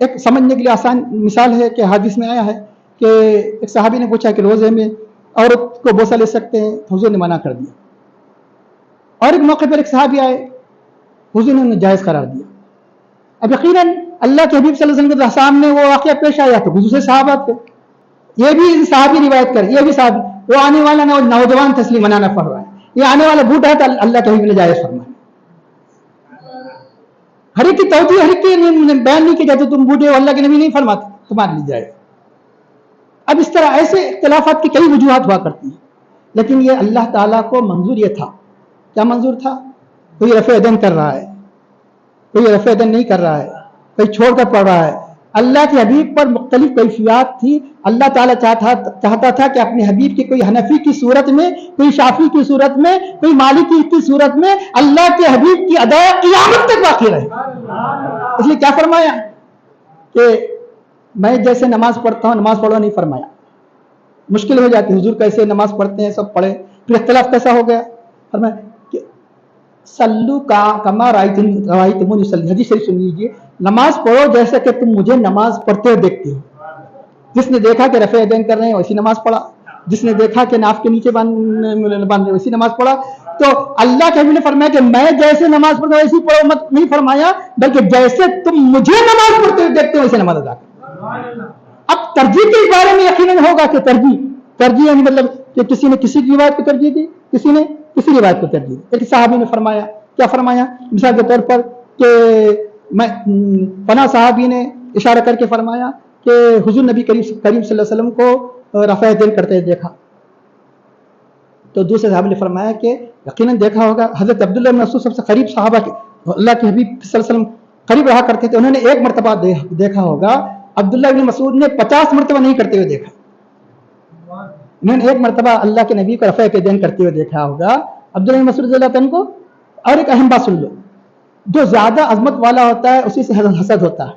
ایک سمجھنے کے لیے آسان مثال ہے کہ حدیث میں آیا ہے کہ ایک صحابی نے پوچھا کہ روزے میں عورت کو بوسہ لے سکتے ہیں؟ حضور نے منع کر دیا. اور ایک موقع پر ایک صحابی آئے, حضور نے انہیں جائز قرار دیا. اب یقیناً اللہ کے حبیب صلی اللہ علیہ وسلم کے سامنے وہ واقعہ پیش آیا تو حضور سے صحابہ تھے, یہ بھی صحابی روایت کر, یہ بھی صحابی, وہ آنے والا نوجوان تسلیم منانا پڑ رہا ہے, یہ آنے والا بوڑھا ہے تو اللہ کے حبیب نے جائز فرمایا. ہر ایک کی توجہ ہر ایک کی بیان نہیں کی جاتی, تم بوڑھے ہو, اللہ کے نبی نہیں فرماتے تمہارے لیے جائز. اب اس طرح ایسے اختلافات کی کئی وجوہات ہوا کرتی ہیں, لیکن یہ اللہ تعالیٰ کو منظور یہ تھا. کیا منظور تھا؟ کوئی رفع یدین کر رہا ہے, کوئی رفع یدین نہیں کر رہا ہے, کوئی چھوڑ کر پڑھ رہا ہے. اللہ کے حبیب پر مختلف کیفیات تھی. اللہ تعالیٰ چاہتا تھا کہ اپنے حبیب کی کوئی حنفی کی صورت میں, کوئی شافی کی صورت میں, کوئی مالکی کی صورت میں اللہ کے حبیب کی ادا قیامت تک باقی رہے. اس لیے کیا فرمایا کہ میں جیسے نماز پڑھتا ہوں نماز پڑھو نہیں فرمایا. مشکل ہو جاتی, حضور کیسے نماز پڑھتے ہیں سب پڑھے, پھر اختلاف کیسا ہو گیا. فرمایا کہ سلو کا کما رائیتمونی یصلی, حدیث شریف سن لیجیے, نماز پڑھو جیسے کہ تم مجھے نماز پڑھتے ہوئے دیکھتے ہو. جس نے دیکھا کہ رفع یدین کر رہے ہیں ویسی نماز پڑھا, جس نے دیکھا کہ ناف کے نیچے باندھ رہے ویسی نماز پڑھا. تو اللہ کے حبیب نے فرمایا کہ میں جیسے نماز پڑھتا ہوں ویسی پڑھو مت, نہیں فرمایا بلکہ جیسے تم مجھے نماز پڑھتے ہوئے دیکھتے ہو ویسے نماز ادا کرو. اب ترجیح کے بارے میں یقیناً ہوگا کہ ترجیح یعنی مطلب کہ کسی نے کسی کی روایت کو ترجیح دی, کسی نے کسی روایت کو ترجیح دی. ایک صحابی نے فرمایا, کیا فرمایا, مثال کے طور پر کہ میں فلاں صحابی نے اشارہ کر کے فرمایا کہ حضور نبی کریم صلی اللہ علیہ وسلم کو رفع یدین کرتے دیکھا. تو دوسرے صحابی نے فرمایا کہ یقیناً دیکھا ہوگا. حضرت عبداللہ بن مسعود سب سے قریب صحابہ کے, اللہ کے حبیب صلی اللہ علیہ وسلم قریب رہا کرتے تھے, انہوں نے ایک مرتبہ دیکھا ہوگا. عبداللہ بن مسعود نے 50 مرتبہ نہیں کرتے ہوئے دیکھا. انہوں نے ایک مرتبہ اللہ کے نبی کو رفع یدین کرتے ہوئے دیکھا ہوگا. عبداللہ بن مسعود رضی اللہ عنہ کو. اور ایک اہم بات سن لو, جو زیادہ عظمت والا ہوتا ہے اسی سے حسد ہوتا ہے.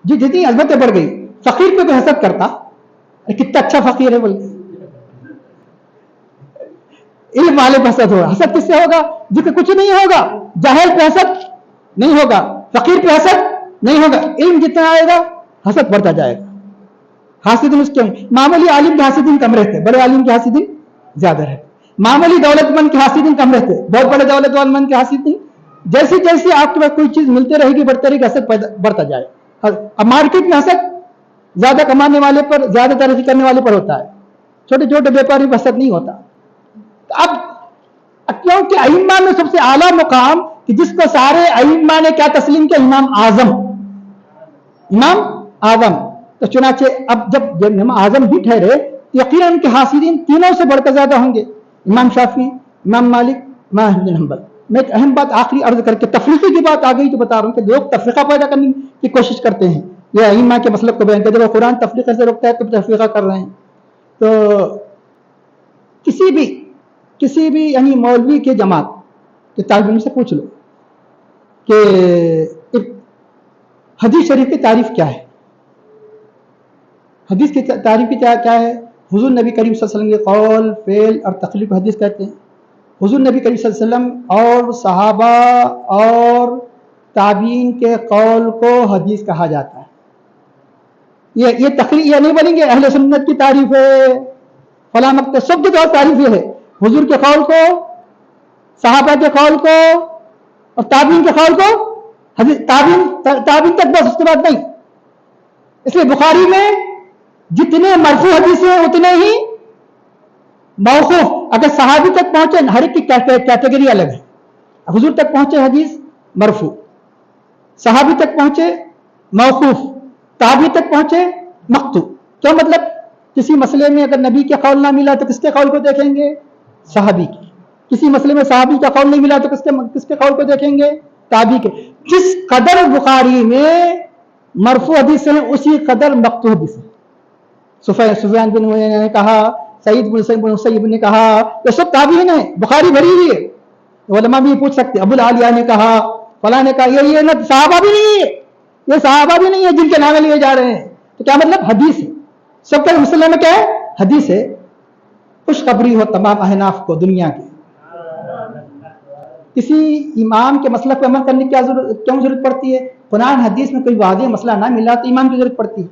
جی جتنی عظمتیں بڑھ گئی, فقیر پہ کوئی حسد کرتا, کتنا اچھا فقیر ہے بول کے, علم والے پہ حسد ہوگا. حسد کس سے ہوگا؟ جس پہ کچھ نہیں ہوگا. جاہل پہ حسد نہیں ہوگا, فقیر پہ حسد نہیں ہوگا. علم جتنا آئے گا حسد بڑھتا جائے گا. حاسدین اس کے معمولی عالم کے حاسدین کم رہتے, بڑے عالم کے حاسدین زیادہ رہتے. معمولی دولت مند کے حاسدین کم رہتے, بہت بڑے دولت مند کے حاسدین. جیسے جیسے آپ کے پاس کوئی چیز ملتے رہے گی بڑھتے رہے گی, حسد بڑھتا جائے. اب مارکیٹ میں حسد زیادہ کمانے والے پر, زیادہ ترقی کرنے والے پر ہوتا ہے, چھوٹے چھوٹے بیپاری پر حسد نہیں ہوتا. اب کیونکہ ائمہ میں سب سے اعلیٰ مقام کہ جس کو سارے ائمہ نے کیا تسلیم کیا, امام اعظم. تو چنانچہ اب جب امام اعظم بھی ٹھہرے تو یقیناً ان کے حاسدین تینوں سے بڑھ کر زیادہ ہوں گے, امام شافعی, امام مالک, امام احمد بن حنبل. میں ایک اہم بات آخری عرض کر کے تفریقے کی بات آ گئی تو بتا رہا ہوں کہ لوگ تفریقہ پیدا کرنے کی کوشش کرتے ہیں, یہ ائمہ کے مسلک کو بیان کرتے ہیں. جب قرآن تفریقے سے روکتا ہے تو تفریقہ کر رہے ہیں. تو کسی بھی یعنی مولوی کے جماعت کے طالب علم سے پوچھ لو کہ حدیث شریف کی تعریف کیا ہے. حدیث کی تعریف کی کیا ہے؟ حضور نبی کریم صلی اللہ علیہ وسلم کے قول, فعل اور تقریر کو حدیث کہتے ہیں. حضور نبی کریم صلی اللہ علیہ وسلم اور صحابہ اور تابعین کے قول کو حدیث کہا جاتا ہے. یہ تقریر یہ نہیں بنیں گے اہل سنت کی تعریف ہے فلاں مکتب, سب کی تعریف یہ ہے حضور کے قول کو, صحابہ کے قول کو اور تابعین کے قول کو. تابعین تک بس, اس کے بعد نہیں. اس لیے بخاری میں جتنے مرفوع حدیث ہیں اتنے ہی موقوف. اگر صحابی تک پہنچے, ہر ایک کی کیٹیگری الگ ہے. حضور تک پہنچے حدیث مرفوع, صحابی تک پہنچے موقوف, تابعی تک پہنچے مقطوع. کیا مطلب؟ کسی مسئلے میں اگر نبی کے قول نہ ملا تو کس کے قول کو دیکھیں گے؟ صحابی کی. کسی مسئلے میں صحابی کا قول نہیں ملا تو کس کے قول کو دیکھیں گے؟ تابعی کے. جس قدر بخاری میں مرفوع حدیث ہیں اسی قدر مقطوع حدیث ہیں. سفیان بن عیینہ نے کہا, سعید بن مسیب نے کہا, یہ سب تابعین ہیں, بخاری بھری ہوئی ہے. علماء بھی پوچھ سکتے, ابو العالیہ نے کہا, فلاں نے کہا, یہ نہ صحابہ بھی نہیں ہے, یہ صحابہ بھی نہیں ہے جن کے نام لیے جا رہے ہیں. تو کیا مطلب؟ حدیث ہے. سب کا مسئلہ میں کیا ہے؟ حدیث ہے. خوشخبری ہو تمام احناف کو دنیا کی, کسی امام کے مسلک پہ عمل کرنے کی کیوں ضرورت پڑتی ہے؟ قرآن حدیث میں کوئی واضح مسئلہ نہ ملا تو امام کی ضرورت پڑتی ہے.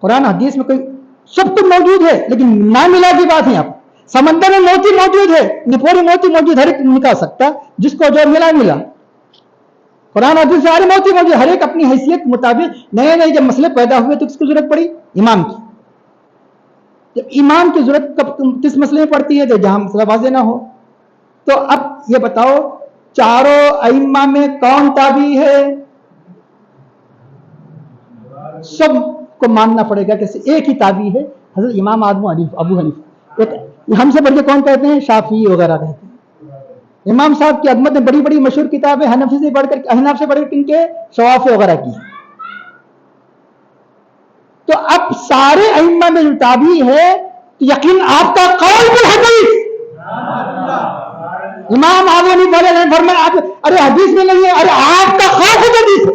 قرآن حدیث میں کوئی سب کچھ موجود ہے لیکن نہ ملا کی بات ہے. آپ سمندر میں موتی موجود ہے, پوری موتی موجود, ہر ایک نکال سکتا, جس کو جو ملا ملا. قرآن حدیث سارے موتی موجود, ہر ایک اپنی حیثیت مطابق. نئے نئے جب مسئلے پیدا ہوئے تو کس کی ضرورت پڑی؟ امام کی. جب امام کی ضرورت کس مسئلے میں پڑتی ہے؟ جہاں مسئلہ واضح نہ ہو. تو اب یہ بتاؤ چاروں ائمہ میں کون تابعی ہے؟ سب کو ماننا پڑے گا کہ ایک ہی تابعی ہے, حضرت امام ابو حنیفہ. ہم سے بڑھ کے کون کہتے ہیں؟ شافعی وغیرہ کہتے ہیں. امام صاحب کی عظمت میں بڑی بڑی مشہور کتابیں حنفی سے بڑھ کر, احناف سے بڑھ کر کن کے؟ شوافی وغیرہ کی. تو اب سارے ائمہ میں جو تابعی ہے تو یقین آپ کا قول بالحدیث. امام ابو حنیفہ نے فرمایا ارے حدیث میں نہیں ہے, ارے آپ کا خاص حدیث ہے.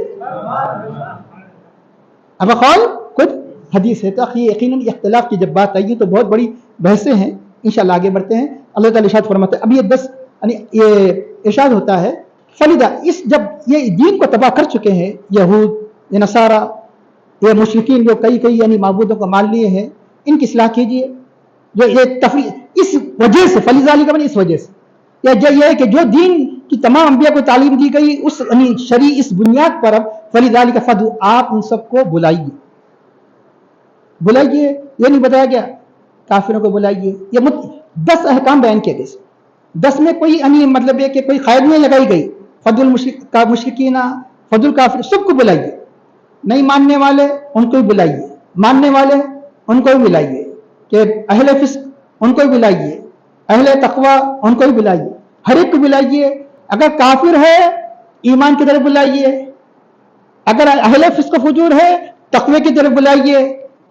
اب قول خود حدیث ہے. تو یقیناً اختلاف کی جب بات آئی تو بہت بڑی بحثیں ہیں. انشاءاللہ آگے بڑھتے ہیں. اللہ تعالی ارشاد فرماتا ہے, اب یہ 10 یہ ارشاد ہوتا ہے فلیدہ, اس جب یہ دین کو تباہ کر چکے ہیں یہود, یہ نصارہ, یہ مشرکین جو کئی یعنی معبودوں کو مان لیے ہیں, ان کی اصلاح کیجیے. جو یہ تفریح اس وجہ سے, فلیذالک کا اس وجہ سے, یا یہ ہے کہ جو دین کی تمام انبیاء کو تعلیم دی گئی اس یعنی شرعی اس بنیاد پر, اب فلیذالک فدعوا, آپ ان سب کو بلائیے. یہ نہیں بتایا گیا کافروں کو بلائیے. یہ 10 احکام بیان کیے گئے. 10 میں کوئی یعنی مطلب یہ کہ کوئی قید نہیں لگائی گئی. فضل المشرکین, فضل الکافر, سب کو بلائیے. نہیں ماننے والے ان کو بھی بلائیے, ماننے والے ان کو بھی بلائیے, کہ اہل فسق ان کو بھی بلائیے, اہل تقوی ان کو بھی بلائیے, ہر ایک کو بلائیے. اگر کافر ہے ایمان کی طرف بلائیے, اگر اہل فسق و فجور ہے تقوی کی طرف بلائیے,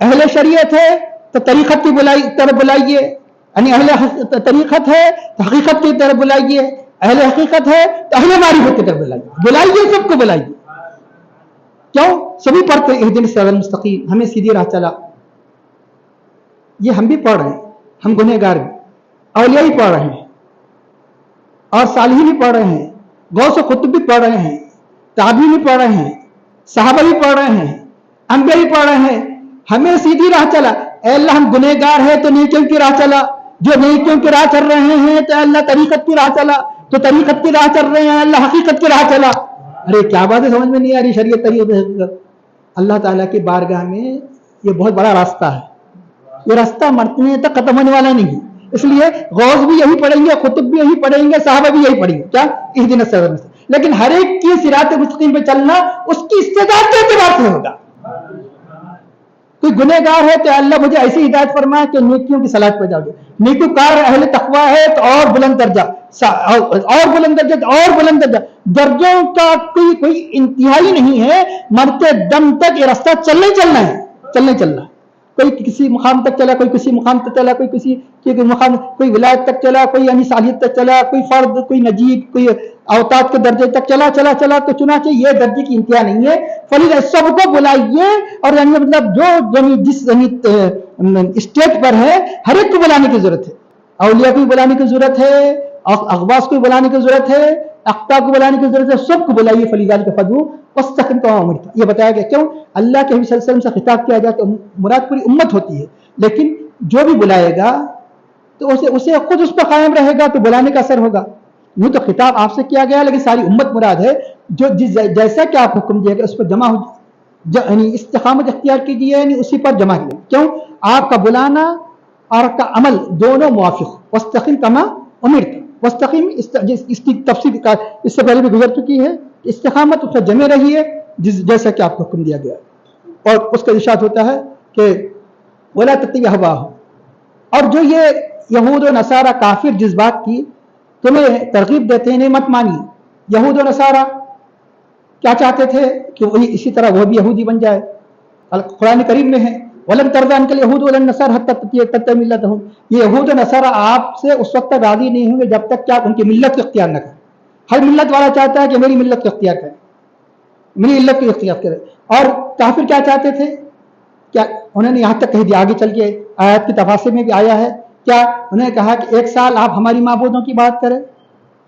اہل شریعت ہے تو طریقت کی طرف بلائیے, یعنی اہل طریقت ہے تو حقیقت کی طرف بلائیے, اہل حقیقت ہے تو اہل معرفت کی طرف بلائیے, سب کو بلائیے. کیوں؟ سبھی پڑھتے ہیں اہدنا الصراط المستقیم, ہمیں سیدھی راہ چلا. یہ ہم بھی پڑھ رہے ہیں, ہم گنہگار ہیں, اولیاء بھی پڑھ رہے ہیں, اور صالحین بھی پڑھ رہے ہیں, غوث و قطب بھی پڑھ رہے ہیں, تابعین بھی پڑھ رہے ہیں, صحابہ بھی پڑھ رہے ہیں, انبیاء بھی پڑھ رہے ہیں. ہمیں سیدھی راہ چلا. اے اللہ ہم گنہگار ہیں تو نیکیوں کی راہ چلا, جو نیکیوں کی راہ چل رہے ہیں تو اللہ طریقت کی راہ چلا, تو طریقت کی راہ چل رہے ہیں اللہ حقیقت کی راہ چلا. ارے کیا بات ہے, سمجھ میں نہیں آ رہی شریعت طریقت. اللہ تعالیٰ کی بارگاہ میں یہ بہت بڑا راستہ ہے. یہ راستہ مرنے تک ختم ہونے والا نہیں. اس لیے غوث بھی یہی پڑھیں گے, قطب بھی یہی پڑھیں گے, صحابہ بھی یہی پڑھیں گے. کیا؟ اہدنا الصراط المستقیم. لیکن ہر ایک کی صراط مستقیم پہ چلنا اس کی استعداد کے اعتبار سے ہوگا. کوئی گنہگار ہے تو اللہ مجھے ایسی ہدایت فرمائے کہ نیکیوں کی صلاح پہ جاؤ گے. نیکوکار اہل تقویٰ ہے تو اور بلند درجہ, اور بلند درجہ, اور بلند درجہ. درجوں کا کوئی انتہائی نہیں ہے. مرتے دم تک یہ راستہ چلنا ہی چلنا ہے. کوئی کسی مقام تک چلا, کوئی کسی مقام تک چلا, کوئی کسی مقام, کوئی ولایت تک چلا, کوئی یعنی صالحیت تک چلا, کوئی فرد, کوئی نجیب, کوئی اوتاد کے درجے تک چلا. تو چنانچہ یہ درجے کی انتہا نہیں ہے. فلیذا سب کو بلائیے, اور یعنی مطلب جو جس اسٹیج پر ہے ہر ایک کو بلانے کی ضرورت ہے. اولیاء کو بلانے کی ضرورت ہے, اغواص کو بلانے کی ضرورت ہے, اقطاب کو بلانے کی ضرورت ہے. سب کو بلائیے. فلیذالک فدعوا واستقم کما امرت. یہ بتایا گیا. کیوں؟ اللہ کے نبی صلی اللہ علیہ وسلم سے خطاب کیا جائے تو مراد پوری امت ہوتی ہے, لیکن جو بھی بلائے گا تو اسے خود اس پر قائم رہے گا تو بلانے کا اثر ہوگا. یوں تو خطاب آپ سے کیا گیا لیکن ساری امت مراد ہے. جو جیسا کہ آپ حکم دیا گیا اس پر جمع ہو, یعنی استقامت اختیار کیجیے, یعنی اسی پر جمع کیجیے. کیوں؟ آپ کا بلانا اور آپ کا عمل دونوں موافق. واستقم کما امرت. واستقم اس کی تفصیل اس سے پہلے بھی گزر چکی ہے. استقامت اس پر جمع رہی ہے جیسا کہ آپ کو حکم دیا گیا. اور اس کا ارشاد ہوتا ہے کہ ولا تتبع هواهم. اور جو یہ یہود و نصارہ کافر جس بات کی تمہیں ترغیب دیتے ہیں مت مانی. یہود و نصارہ کیا چاہتے تھے کہ وہی اسی طرح وہ بھی یہودی بن جائے. قرآن کریم میں ہے ولن ترضى عنك اليهود ولا النصارى حتى تتبع ملتهم. یہ یہود و نصارہ آپ سے اس وقت تک راضی نہیں ہوں گے جب تک کہ آپ ان کی ملت کو اختیار نہ کریں. ہر ملت والا چاہتا ہے کہ میری ملت کو اختیار کریں, میری ملت کو اختیار کریں. اور کافر کیا چاہتے تھے؟ کیا انہوں نے یہاں تک کہہ دیا, آگے چل کے آیات کی تفاصیر میں بھی آیا ہے, کیا انہوں نے کہا کہ 1 سال آپ ہماری معبودوں کی بات کریں,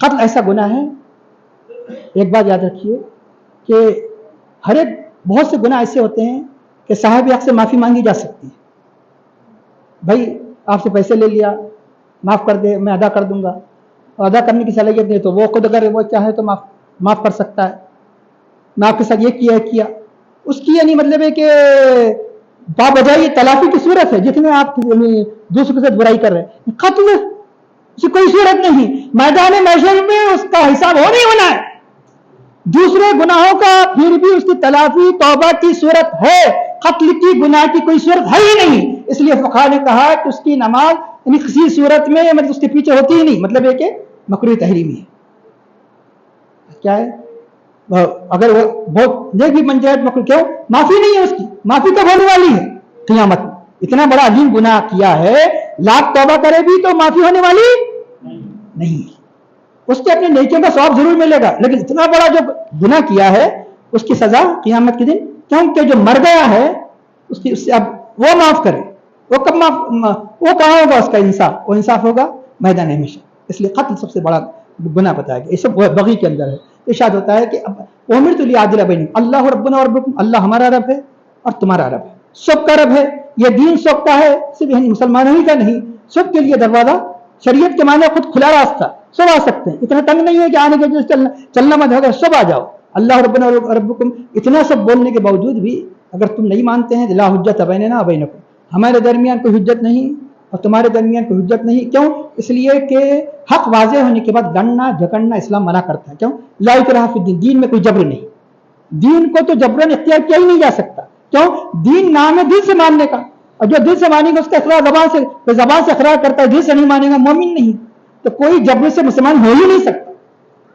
قتل ایسا گناہ ہے، ایک بات یاد رکھیے کہ ہر ایک بہت سے گناہ ایسے ہوتے ہیں کہ صاحب حق سے معافی مانگی جا سکتی ہے، بھائی آپ سے پیسے لے لیا، معاف کر دے، میں ادا کر دوں گا، اور ادا کرنے کی صلاحیت نہیں تو وہ خود اگر وہ چاہے تو معاف کر سکتا ہے، میں آپ کے ساتھ یہ کیا اس کی یعنی مطلب ہے کہ بابجائے یہ تلافی کی صورت ہے جتنے آپ دوسروں کے ساتھ برائی کر رہے ہیں۔ قتل اس کی کوئی صورت نہیں، میدان محشر میں اس کا حساب ہو نہیں ہونا ہے، دوسرے گناہوں کا پھر بھی اس کی تلافی توبہ کی صورت ہے، قتل کی گناہ کی کوئی صورت ہے ہی نہیں، اس لیے فقہا نے کہا کہ اس کی نماز یعنی کسی صورت میں مطلب اس کے پیچھے ہوتی ہی نہیں، مطلب یہ کہ مکروہ تحریمی ہے، کیا ہے اگر وہ بہت نیک بھی بن جائے تو کیوں معافی نہیں ہے، اس کی معافی کب ہونے والی ہے؟ قیامت میں۔ اتنا بڑا عظیم گناہ کیا ہے، لاکھ توبہ کرے بھی تو معافی ہونے والی نہیں، اس کے اپنے نیکیوں کا ثواب ضرور ملے گا، لیکن اتنا بڑا جو گناہ کیا ہے اس کی سزا قیامت کے دن، کیونکہ جو مر گیا ہے اس سے اب وہ معاف کرے، وہ کب وہ کہاں ہوگا اس کا انصاف؟ وہ انصاف ہوگا میدان ہمیشہ۔ اس لیے قتل سب سے بڑا گناہ بتایا گیا، یہ سب بغی کے اندر ہے۔ ارشاد ہوتا ہے کہ امرت لیعدل بینکم، اللہ ربنا وربکم، اللہ ہمارا رب ہے اور تمہارا رب ہے، سب کا رب ہے، یہ دین سب کا ہے، صرف مسلمانوں ہی کا نہیں، سب کے لیے دروازہ، شریعت کے معنی خود کھلا راستہ، سب آ سکتے ہیں، اتنا تنگ نہیں ہے کہ آنے کے چلنا مت ہوگا، سب آ جاؤ، اللہ ربنا ربکم، اتنا سب بولنے کے باوجود بھی اگر تم نہیں مانتے ہیں لا حجت بیننا وبینکم، ہمارے درمیان کوئی حجت نہیں اور تمہارے درمیان کوئی حجت نہیں، کیوں؟ اس لیے کہ حق واضح ہونے کے بعد لڑنا جھگڑنا اسلام منع کرتا ہے، کیوں؟ لا اکراہ فی الدین، دین میں کوئی جبر نہیں، دین کو تو جبرن اختیار کیا ہی نہیں جا سکتا، کیوں؟ دین نام ہے دل سے ماننے کا، اور جو دل سے مانے گا اس کا اقرار زبان سے اقرار کرتا ہے، دل سے نہیں مانے گا مومن نہیں، تو کوئی جبر سے مسلمان ہو ہی نہیں سکتا۔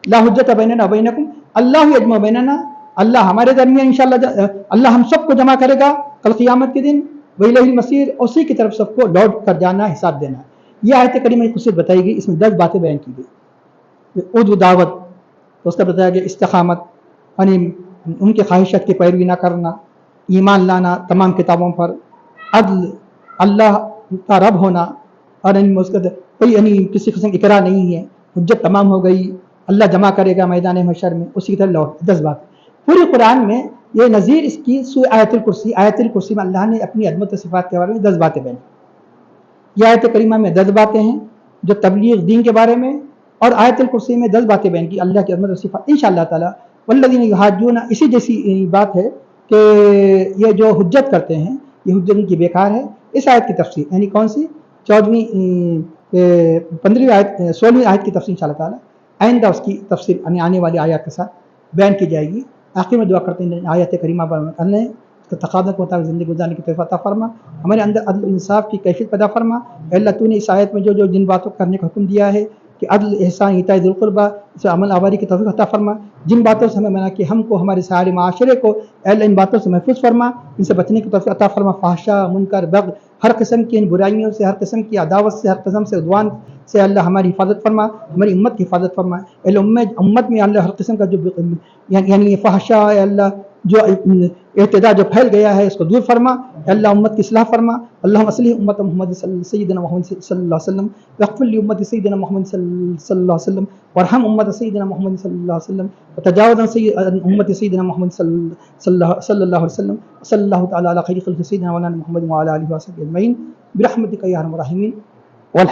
لا حجت بیننا وبینکم اللہ یجمع بیننا، اللہ ہمارے درمیان انشاءاللہ اللہ ہم سب کو جمع کرے گا کل قیامت کے دن، وإلیہ المصیر، اسی کی طرف سب کو لوٹ کر جانا، حساب دینا۔ یہ آیت کریمہ کی خصوصیت بتائی گئی، اس میں 10 باتیں بیان کی گئی، ادعو دعوت، تو اس کا بتایا گیا استقامت، یعنی ان کی خواہشات کی پیروی نہ کرنا، ایمان لانا تمام کتابوں پر، عدل، اللہ کا رب ہونا، اور کوئی یعنی کسی قسم اقرار نہیں ہے، حجت تمام ہو گئی، اللہ جمع کرے گا میدان محشر میں، اسی کی طرح لوٹ۔ 10 بات پوری قرآن میں یہ نظیر اس کی آیت الکرسی، آیت الکرسی میں اللہ نے اپنی عظمت و صفات کے بارے میں 10 باتیں بیان کی۔ یہ آیت کریمہ میں 10 باتیں ہیں جو تبلیغ دین کے بارے میں، اور آیت الکرسی میں 10 باتیں بیان کی اللہ کی عظمت و صفات انشاءاللہ تعالی۔ والذین یحاجون، اسی جیسی بات ہے کہ یہ جو حجت کرتے ہیں یہ حجت ان کی بیکار ہے۔ اس آیت کی تفسیر یعنی کون سی 15ویں آیت 16ویں آیت کی تفسیر انشاءاللہ تعالی آئندہ اس کی تفسیر یعنی آنے والی آیات کے ساتھ بیان کی جائے گی۔ آخر میں دعا کرتے ہیں آیت کریمہ پر عمل کریں، اس کے تقاضا کے مطابق زندگی گزارنے کی توفیق عطا فرما، ہمارے اندر عدل انصاف کی کیفیت پیدا فرما۔ اے اللہ تو نے اس آیت میں جو جن باتوں کرنے کا حکم دیا ہے کہ عدل، احسان، ایتاء ذی القربیٰ، اسے عمل آوری کی توفیق عطا فرما، جن باتوں سے ہمیں منع کہ ہم کو ہمارے سارے معاشرے کو اے اللہ ان باتوں سے محفوظ فرما، ان سے بچنے کی توفیق عطا فرما، فحشاء، منکر، بغی، ہر قسم کی ان برائیوں سے، ہر قسم کی عداوت سے، ہر قسم سے عدوان سے اللہ ہماری حفاظت فرما، ہماری امت کی حفاظت فرما۔ اے امت میں اللہ ہر قسم کا جو یعنی فحشاء اے اللہ جو اعتداء جو پھیل گیا ہے اس کو دور فرما، اے اللہ امت کی اصلاح فرما۔ اللہم اصلح امت محمد سیدنا محمد صلی اللہ علیہ وسلم، واغفر لامت سیدنا محمد صلی اللہ علیہ وسلم، وارحم امت سیدنا محمد صلی اللہ علیہ وسلم، وتجاوز عن امت سیدنا محمد صلی اللہ علیہ وسلم، صلی اللہ تعالی علی خیر خلق سیدنا مولانا محمد وعلی آلہ وصحبہ اجمعین برحمتک یا ارحم الراحمین۔